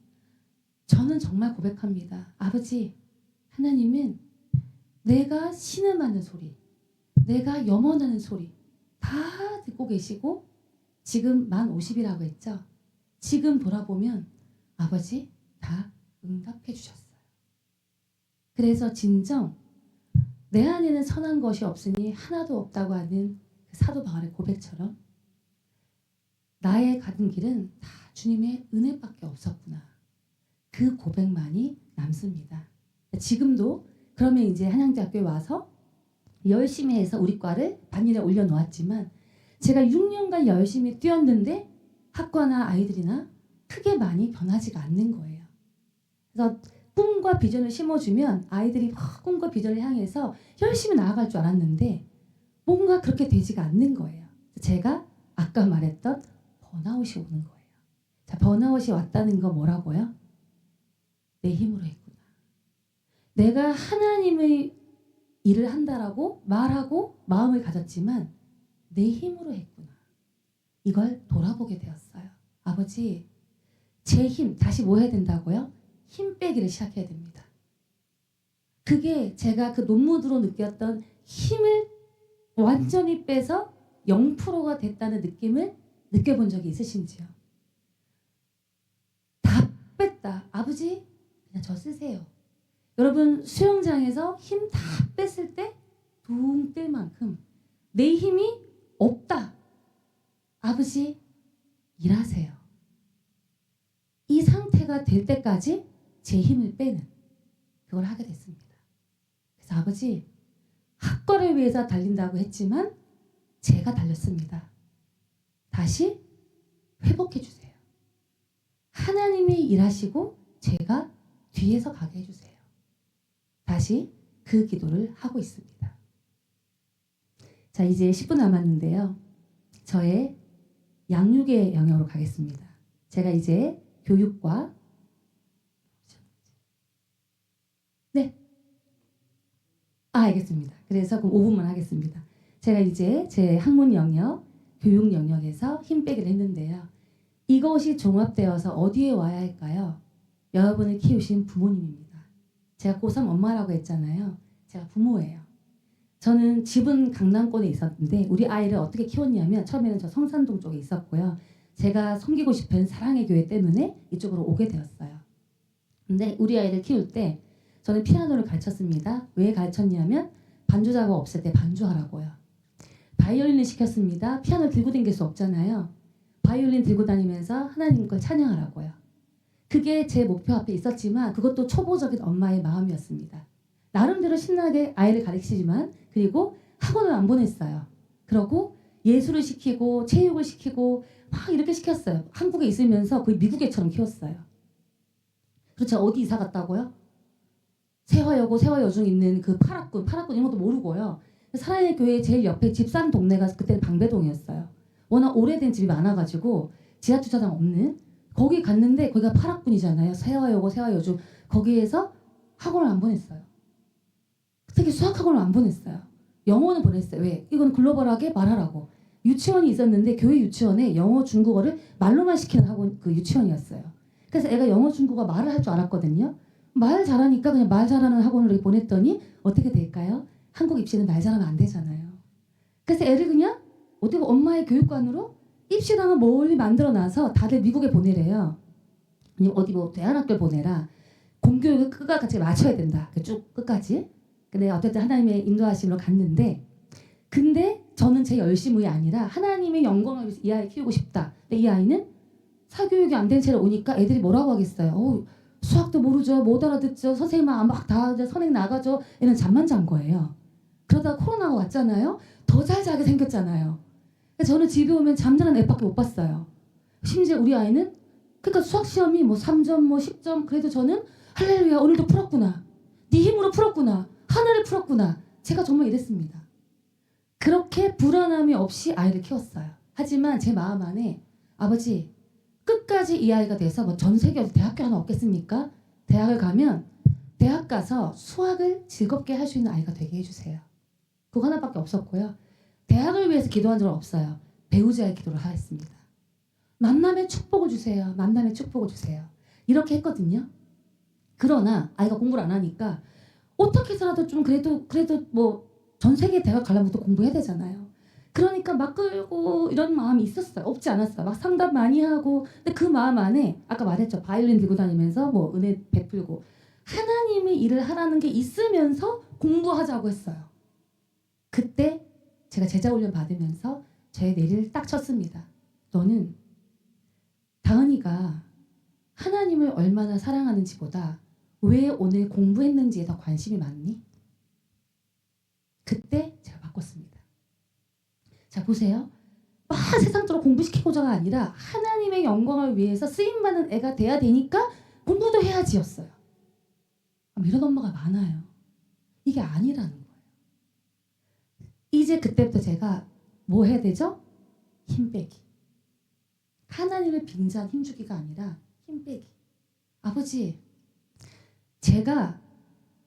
저는 정말 고백합니다. 아버지, 하나님은 내가 신음하는 소리, 내가 염원하는 소리 다 듣고 계시고 지금 만 50이라고 했죠? 지금 돌아보면 아버지 다 응답해 주셨어요. 그래서 진정 내 안에는 선한 것이 없으니 하나도 없다고 하는 그 사도 바울의 고백처럼 나의 가는 길은 다 주님의 은혜밖에 없었구나. 그 고백만이 남습니다. 지금도 그러면 이제 한양대학교에 와서 열심히 해서 우리 과를 반일에 올려놓았지만 제가 6년간 열심히 뛰었는데 학과나 아이들이나 크게 많이 변하지가 않는 거예요. 그래서 꿈과 비전을 심어주면 아이들이 막 꿈과 비전을 향해서 열심히 나아갈 줄 알았는데 뭔가 그렇게 되지가 않는 거예요. 제가 아까 말했던 번아웃이 오는 거예요. 자, 번아웃이 왔다는 거 뭐라고요? 내 힘으로 했구나. 내가 하나님의 일을 한다라고 말하고 마음을 가졌지만 내 힘으로 했구나. 이걸 돌아보게 되었어요. 아버지, 제 힘 다시 뭐 해야 된다고요? 힘 빼기를 시작해야 됩니다. 그게 제가 그 논문으로 느꼈던 힘을 완전히 빼서 0%가 됐다는 느낌을 느껴본 적이 있으신지요? 다 뺐다. 아버지, 그냥 저 쓰세요. 여러분 수영장에서 힘 다 뺐을 때 둥 뜰 만큼 내 힘이 없다. 아버지, 일하세요. 이 상태가 될 때까지 제 힘을 빼는 그걸 하게 됐습니다. 그래서 아버지, 학과를 위해서 달린다고 했지만 제가 달렸습니다. 다시 회복해 주세요. 하나님이 일하시고 제가 뒤에서 가게 해주세요. 다시 그 기도를 하고 있습니다. 자, 이제 10분 남았는데요. 저의 양육의 영역으로 가겠습니다. 제가 이제 교육과 알겠습니다. 그래서 그럼 5분만 하겠습니다. 제가 이제 제 학문 영역, 교육 영역에서 힘 빼기를 했는데요. 이것이 종합되어서 어디에 와야 할까요? 여러분을 키우신 부모님입니다. 제가 고3 엄마라고 했잖아요. 제가 부모예요. 저는 집은 강남권에 있었는데 우리 아이를 어떻게 키웠냐면 처음에는 저 성산동 쪽에 있었고요. 제가 섬기고 싶은 사랑의 교회 때문에 이쪽으로 오게 되었어요. 근데 우리 아이를 키울 때 저는 피아노를 가르쳤습니다. 왜 가르쳤냐면 반주자가 없을 때 반주하라고요. 바이올린을 시켰습니다. 피아노 들고 다닐 수 없잖아요. 바이올린 들고 다니면서 하나님 걸 찬양하라고요. 그게 제 목표 앞에 있었지만 그것도 초보적인 엄마의 마음이었습니다. 나름대로 신나게 아이를 가르치지만 그리고 학원을 안 보냈어요. 그러고 예술을 시키고 체육을 시키고 막 이렇게 시켰어요. 한국에 있으면서 거의 미국 애처럼 키웠어요. 그렇죠. 어디 이사 갔다고요? 세화여고 세화여중 있는 그 파락군 이런 것도 모르고요. 사랑의 교회 제일 옆에 집 사는 동네가 그때는 방배동이었어요. 워낙 오래된 집이 많아가지고 지하주차장 없는 거기 갔는데 거기가 파락군이잖아요. 세화여고 세화여중 거기에서 학원을 안 보냈어요. 특히 수학학원을 안 보냈어요. 영어는 보냈어요. 왜? 이건 글로벌하게 말하라고. 유치원이 있었는데 교회 유치원에 영어 중국어를 말로만 시키는 학원 그 유치원이었어요. 그래서 애가 영어 중국어 말을 할 줄 알았거든요. 말 잘하니까 그냥 말 잘하는 학원을 보냈더니 어떻게 될까요? 한국 입시는 말 잘하면 안 되잖아요. 그래서 애를 그냥 어떻게 엄마의 교육관으로 입시당을 멀리 만들어놔서 다들 미국에 보내래요. 아니면 어디 뭐 대안학교 보내라. 공교육을 끝까지 맞춰야 된다. 쭉 끝까지. 근데 어쨌든 하나님의 인도하심으로 갔는데 근데 저는 제 열심이 아니라 하나님의 영광을 위해서 이 아이를 키우고 싶다. 근데 이 아이는 사교육이 안 된 채로 오니까 애들이 뭐라고 하겠어요. 수학도 모르죠. 못 알아듣죠. 선생님 막 다 선행 나가죠. 얘는 잠만 잔 거예요. 그러다가 코로나가 왔잖아요. 더 잘 자게 생겼잖아요. 그래서 저는 집에 오면 잠자는 애밖에 못 봤어요. 심지어 우리 아이는 그러니까 수학 시험이 뭐 3점 뭐 10점 그래도 저는 할렐루야 오늘도 풀었구나. 네 힘으로 풀었구나. 하늘을 풀었구나. 제가 정말 이랬습니다. 그렇게 불안함이 없이 아이를 키웠어요. 하지만 제 마음 안에 아버지 끝까지 이 아이가 돼서 뭐 전 세계 어디 대학교 하나 없겠습니까? 대학을 가면 대학 가서 수학을 즐겁게 할 수 있는 아이가 되게 해주세요. 그거 하나밖에 없었고요. 대학을 위해서 기도한 적은 없어요. 배우자의 기도를 하였습니다. 만남의 축복을 주세요. 만남의 축복을 주세요. 이렇게 했거든요. 그러나 아이가 공부를 안 하니까 어떻게 해서라도 좀 그래도 뭐 전 세계 대학 가려면 또 공부해야 되잖아요. 그러니까 막 끌고 이런 마음이 있었어요. 없지 않았어요. 막 상담 많이 하고 근데 그 마음 안에 아까 말했죠. 바이올린 들고 다니면서 뭐 은혜 베풀고 하나님의 일을 하라는 게 있으면서 공부하자고 했어요. 그때 제가 제자 훈련 받으면서 제 내리를 딱 쳤습니다. 너는 다은이가 하나님을 얼마나 사랑하는지보다 왜 오늘 공부했는지에 더 관심이 많니? 그때 제가 바꿨습니다. 자, 보세요. 막 세상적으로 공부시키고자가 아니라 하나님의 영광을 위해서 쓰임받는 애가 돼야 되니까 공부도 해야지였어요. 이런 엄마가 많아요. 이게 아니라는 거예요. 이제 그때부터 제가 뭐 해야 되죠? 힘 빼기. 하나님을 빙자한 힘주기가 아니라 힘 빼기. 아버지, 제가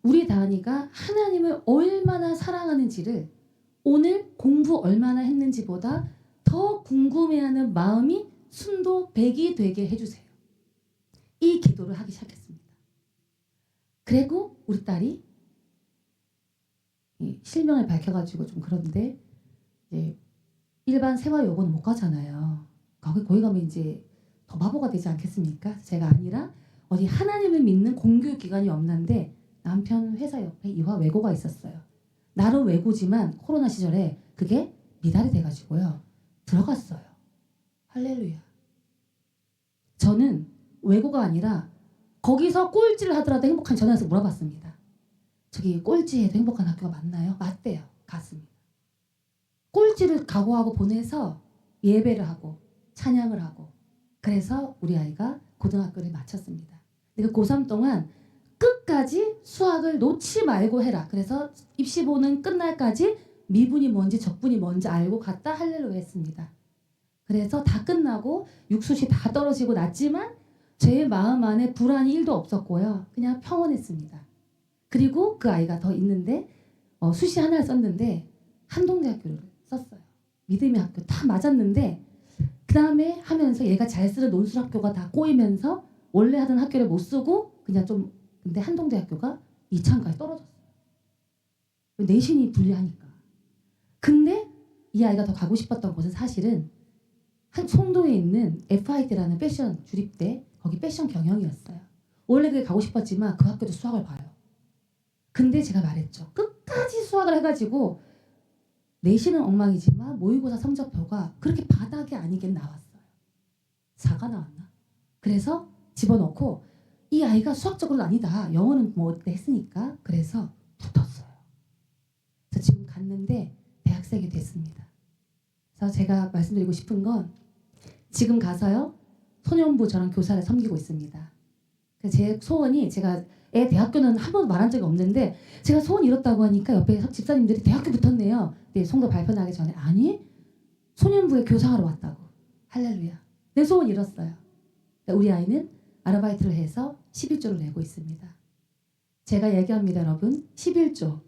우리 다은이가 하나님을 얼마나 사랑하는지를 오늘 공부 얼마나 했는지보다 더 궁금해하는 마음이 순도 100이 되게 해주세요. 이 기도를 하기 시작했습니다. 그리고 우리 딸이 실명을 밝혀가지고 좀 그런데 이제 일반 세화여고는 못 가잖아요. 거기 가면 이제 더 바보가 되지 않겠습니까? 제가 아니라 어디 하나님을 믿는 공교육기관이 없는데 남편 회사 옆에 이화 외고가 있었어요. 나름 외고지만 코로나 시절에 그게 미달이 돼가지고요. 들어갔어요. 할렐루야. 저는 외고가 아니라 거기서 꼴찌를 하더라도 행복한 전화해서 물어봤습니다. 저기 꼴찌해도 행복한 학교가 맞나요? 맞대요. 갔습니다. 꼴찌를 각오하고 보내서 예배를 하고 찬양을 하고 그래서 우리 아이가 고등학교를 마쳤습니다. 그 고3 동안 끝까지 수학을 놓지 말고 해라. 그래서 입시 보는 끝날까지 미분이 뭔지 적분이 뭔지 알고 갔다 할렐루야 했습니다. 그래서 다 끝나고 육수시 다 떨어지고 났지만 제 마음 안에 불안이 1도 없었고요. 그냥 평온했습니다. 그리고 그 아이가 더 있는데 수시 하나를 썼는데 한동대학교를 썼어요. 믿음의 학교 다 맞았는데 그 다음에 하면서 얘가 잘 쓰는 논술학교가 다 꼬이면서 원래 하던 학교를 못 쓰고 그냥 좀 근데 한동대학교가 2차까지 떨어졌어요. 내신이 불리하니까. 근데 이 아이가 더 가고 싶었던 곳은 사실은 송도에 있는 FIT라는 패션 주립대 거기 패션 경영이었어요. 원래 그게 가고 싶었지만 그 학교도 수학을 봐요. 근데 제가 말했죠. 끝까지 수학을 해가지고 내신은 엉망이지만 모의고사 성적표가 그렇게 바닥이 아니긴 나왔어요. 4가 나왔나? 그래서 집어넣고 이 아이가 수학적으로는 아니다. 영어는 뭐 어때 했으니까 그래서 붙었어요. 그래서 지금 갔는데 대학생이 됐습니다. 그래서 제가 말씀드리고 싶은 건 지금 가서요. 소년부 저랑 교사를 섬기고 있습니다. 제 소원이 제가 애 대학교는 한 번도 말한 적이 없는데 제가 소원 이뤘다고 하니까 옆에 집사님들이 대학교 붙었네요. 네, 송도 발표 나기 전에 아니 소년부에 교사하러 왔다고. 할렐루야. 내 소원 이뤘어요. 우리 아이는 아르바이트를 해서 11조를 내고 있습니다. 제가 얘기합니다 여러분. 11조.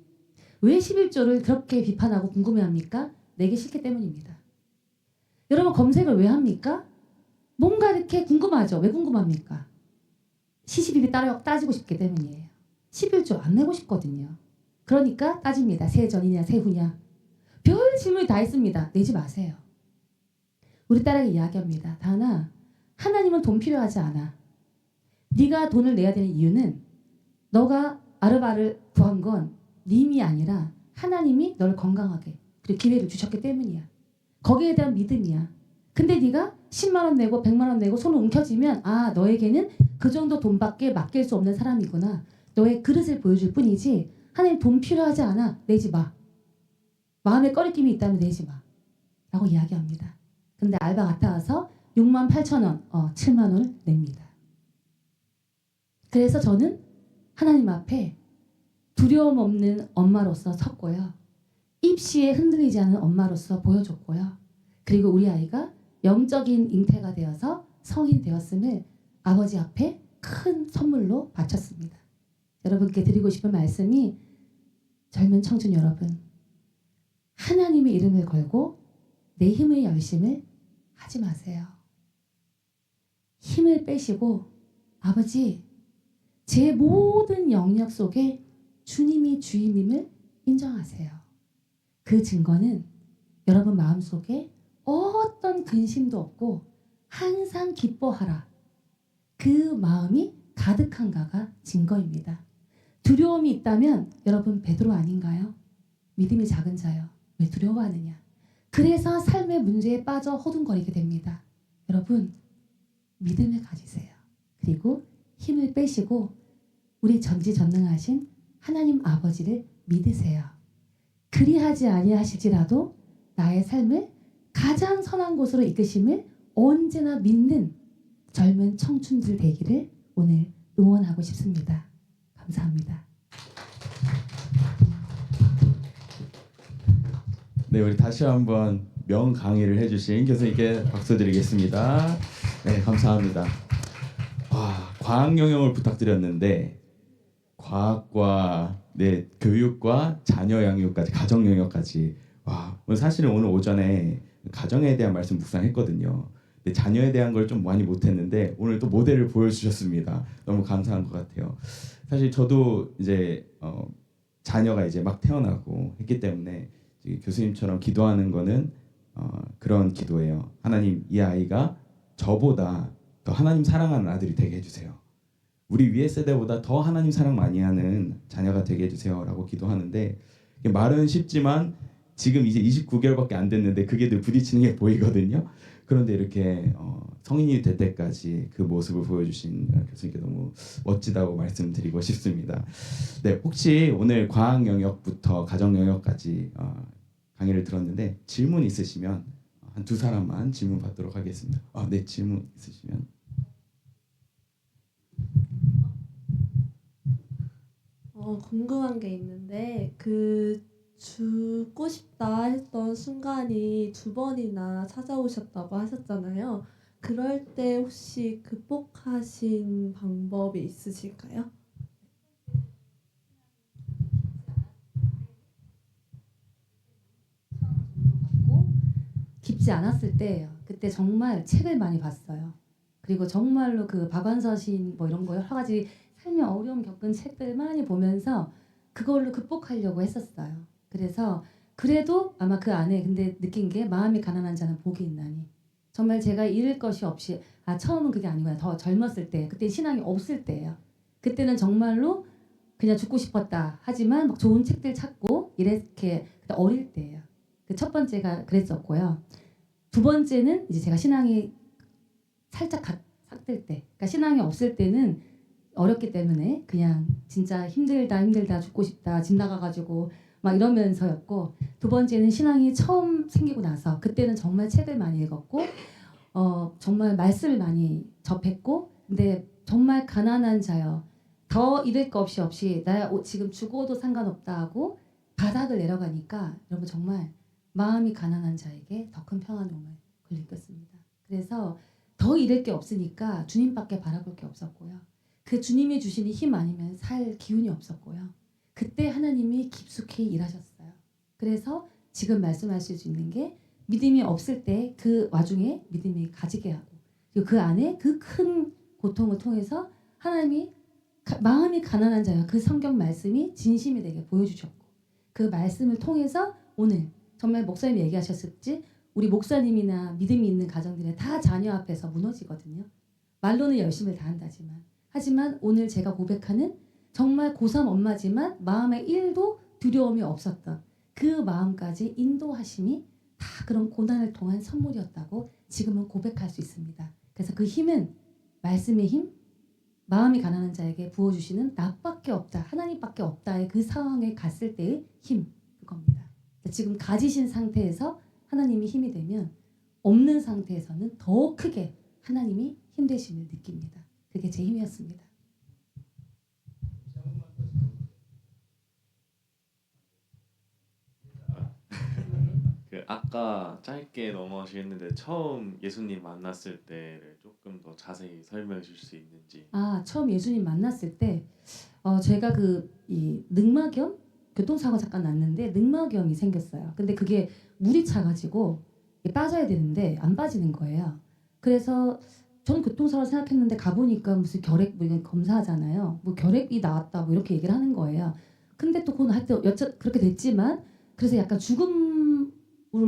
왜 11조를 그렇게 비판하고 궁금해합니까? 내기 싫기 때문입니다. 여러분 검색을 왜 합니까? 뭔가 이렇게 궁금하죠. 왜 궁금합니까? 시시비비 따지고 싶기 때문이에요. 11조 안 내고 싶거든요. 그러니까 따집니다. 세전이냐 세후냐. 별 질문이 다 있습니다. 내지 마세요. 우리 딸에게 이야기합니다. 다은아, 하나님은 돈 필요하지 않아. 네가 돈을 내야 되는 이유는 너가 아르바를 구한 건 님이 아니라 하나님이 널 건강하게 그리고 기회를 주셨기 때문이야. 거기에 대한 믿음이야. 근데 네가 10만 원 내고 100만 원 내고 손을 움켜쥐면 아 너에게는 그 정도 돈밖에 맡길 수 없는 사람이구나. 너의 그릇을 보여줄 뿐이지 하나님 돈 필요하지 않아. 내지 마. 마음에 꺼리낌이 있다면 내지 마. 라고 이야기합니다. 근데 알바 갔다 와서 6만 8천 원, 7만 원을 냅니다. 그래서 저는 하나님 앞에 두려움 없는 엄마로서 섰고요. 입시에 흔들리지 않은 엄마로서 보여줬고요. 그리고 우리 아이가 영적인 잉태가 되어서 성인 되었음을 아버지 앞에 큰 선물로 바쳤습니다. 여러분께 드리고 싶은 말씀이 젊은 청춘 여러분, 하나님의 이름을 걸고 내 힘의 열심을 하지 마세요. 힘을 빼시고 아버지, 제 모든 영역 속에 주님이 주임임을 인정하세요. 그 증거는 여러분 마음속에 어떤 근심도 없고 항상 기뻐하라. 그 마음이 가득한가가 증거입니다. 두려움이 있다면 여러분 베드로 아닌가요? 믿음이 작은 자여 왜 두려워하느냐. 그래서 삶의 문제에 빠져 허둥거리게 됩니다. 여러분 믿음을 가지세요. 그리고 힘을 빼시고 우리 전지전능하신 하나님 아버지를 믿으세요. 그리하지 아니하실지라도 나의 삶을 가장 선한 곳으로 이끄심을 언제나 믿는 젊은 청춘들 되기를 오늘 응원하고 싶습니다. 감사합니다. 네, 우리 다시 한번 명 강의를 해주신 교수님께 박수 드리겠습니다. 네, 감사합니다. 과학 영역을 부탁드렸는데 과학과 교육과 자녀 양육까지 가정 영역까지 오늘 사실은 오늘 오전에 가정에 대한 말씀 묵상했거든요. 근데 자녀에 대한 걸 좀 많이 못했는데 오늘 또 모델을 보여주셨습니다. 너무 감사한 것 같아요. 사실 저도 이제 자녀가 이제 막 태어나고 했기 때문에 교수님처럼 기도하는 거는 그런 기도예요. 하나님, 이 아이가 저보다 더 하나님 사랑하는 아들이 되게 해주세요. 우리 위에 세대보다 더 하나님 사랑 많이 하는 자녀가 되게 해주세요 라고 기도하는데 말은 쉽지만 지금 이제 29개월밖에 안 됐는데 그게 늘 부딪히는 게 보이거든요. 그런데 이렇게 성인이 될 때까지 그 모습을 보여주신 교수님께 너무 멋지다고 말씀드리고 싶습니다. 네, 혹시 오늘 과학 영역부터 가정 영역까지 강의를 들었는데 질문 있으시면 한 두 사람만 질문 받도록 하겠습니다. 네, 질문 있으시면. 궁금한 게 있는데 죽고 싶다 했던 순간이 2번이나 찾아오셨다고 하셨잖아요. 그럴 때 혹시 극복하신 방법이 있으실까요? 깊지 않았을 때예요. 그때 정말 책을 많이 봤어요. 그리고 정말로 그 박완서 시인 뭐 이런 거 여러 가지 삶의 어려움 겪은 책들 많이 보면서 그걸로 극복하려고 했었어요. 그래서 그래도 아마 그 안에 근데 느낀 게 마음이 가난한 자는 복이 있나니 정말 제가 잃을 것이 없이 처음은 그게 아니고요. 더 젊었을 때 그때 신앙이 없을 때예요. 그때는 정말로 그냥 죽고 싶었다 하지만 막 좋은 책들 찾고 이렇게 어릴 때예요. 그 첫 번째가 그랬었고요. 두 번째는 이제 제가 신앙이 살짝 삭될 때, 그러니까 신앙이 없을 때는 어렵기 때문에 그냥 진짜 힘들다 죽고 싶다 집 나가가지고 막 이러면서였고, 두 번째는 신앙이 처음 생기고 나서 그때는 정말 책을 많이 읽었고 정말 말씀을 많이 접했고, 근데 정말 가난한 자여 더 잃을 거 없이 나 지금 죽어도 상관없다 하고 바닥을 내려가니까 여러분 정말 마음이 가난한 자에게 더 큰 평안함을 느꼈습니다. 그래서 더 잃을 게 없으니까 주님밖에 바라볼 게 없었고요. 그 주님이 주시는 힘 아니면 살 기운이 없었고요. 그때 하나님이 깊숙이 일하셨어요. 그래서 지금 말씀하실 수 있는 게 믿음이 없을 때 그 와중에 믿음이 가지게 하고, 그리고 그 안에 그 큰 고통을 통해서 하나님이 마음이 가난한 자요, 그 성경 말씀이 진심이 되게 보여주셨고, 그 말씀을 통해서 오늘 정말 목사님이 얘기하셨을지 우리 목사님이나 믿음이 있는 가정들은 다 자녀 앞에서 무너지거든요. 말로는 열심을 다한다지만, 하지만 오늘 제가 고백하는 정말 고3 엄마지만 마음에 1도 두려움이 없었던 그 마음까지 인도하심이 다 그런 고난을 통한 선물이었다고 지금은 고백할 수 있습니다. 그래서 그 힘은 말씀의 힘, 마음이 가난한 자에게 부어주시는 나밖에 없다, 하나님밖에 없다의 그 상황에 갔을 때의 힘, 그겁니다. 지금 가지신 상태에서 하나님이 힘이 되면 없는 상태에서는 더 크게 하나님이 힘 되심을 느낍니다. 그게 제 힘이었습니다. 아까 짧게 넘어가시겠는데 처음 예수님 만났을 때를 조금 더 자세히 설명해 주실 수 있는지. 처음 예수님 만났을 때 제가 이 늑막염 교통사고 잠깐 났는데 늑막염이 생겼어요. 근데 그게 물이 차가지고 빠져야 되는데 안 빠지는 거예요. 그래서 저는 교통사고를 생각했는데 가보니까 무슨 결핵 뭐 이건 검사하잖아요. 뭐 결핵이 나왔다 뭐 이렇게 얘기를 하는 거예요. 근데 또 그건 하여튼 그렇게 됐지만, 그래서 약간 죽음을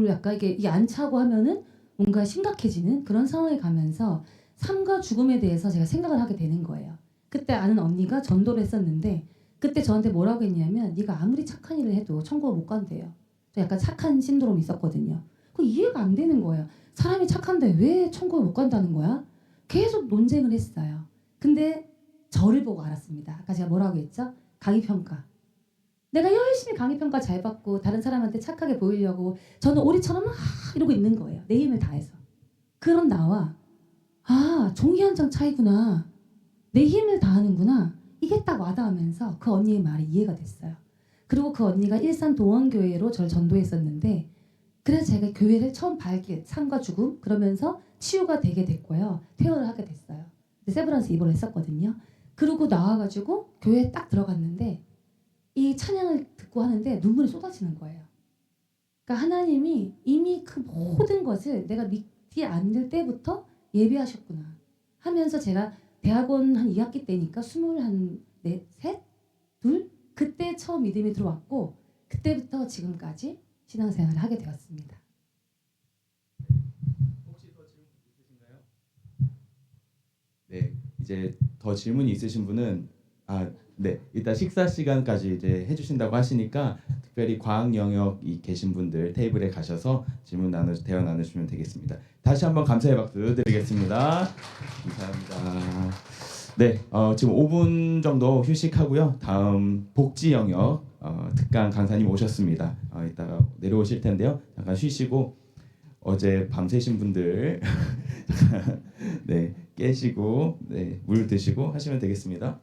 약간 이게 안 차고 하면은 뭔가 심각해지는 그런 상황에 가면서 삶과 죽음에 대해서 제가 생각을 하게 되는 거예요. 그때 아는 언니가 전도를 했었는데 그때 저한테 뭐라고 했냐면, 네가 아무리 착한 일을 해도 천국을 못 간대요. 저 약간 착한 신드롬이 있었거든요. 그 이해가 안 되는 거예요. 사람이 착한데 왜 천국을 못 간다는 거야? 계속 논쟁을 했어요. 근데 저를 보고 알았습니다. 아까 제가 뭐라고 했죠? 강의평가. 내가 열심히 강의평가 잘 받고 다른 사람한테 착하게 보이려고 저는 오리처럼 이러고 있는 거예요. 내 힘을 다해서. 그럼 나와 종이 한 장 차이구나. 내 힘을 다하는구나. 이게 딱 와닿으면서 그 언니의 말이 이해가 됐어요. 그리고 그 언니가 일산 동원교회로 저를 전도했었는데 그래서 제가 교회를 처음 발길, 삶과 죽음 그러면서 치유가 되게 됐고요. 퇴원을 하게 됐어요. 세브란스 입원을 했었거든요. 그러고 나와가지고 교회에 딱 들어갔는데 이 찬양을 듣고 하는데 눈물이 쏟아지는 거예요. 그러니까 하나님이 이미 그 모든 것을 내가 믿지 않을 때부터 예비하셨구나 하면서 제가 대학원 한 2학기 때니까 24, 셋? 둘? 그때 처음 믿음이 들어왔고 그때부터 지금까지 신앙생활을 하게 되었습니다. 혹시 더 질문 있으신가요? 네, 이제 더 질문이 있으신 분은 네, 이따 식사 시간까지 이제 해주신다고 하시니까 특별히 과학 영역이 계신 분들 테이블에 가셔서 대화 나누시면 되겠습니다. 다시 한번 감사의 박수 드리겠습니다. 감사합니다. 네, 지금 5분 정도 휴식하고요. 다음 복지 영역 특강 강사님 오셨습니다. 이따가 내려오실 텐데요. 잠깐 쉬시고 어제 밤새신 분들 네, 깨시고 네, 물 드시고 하시면 되겠습니다.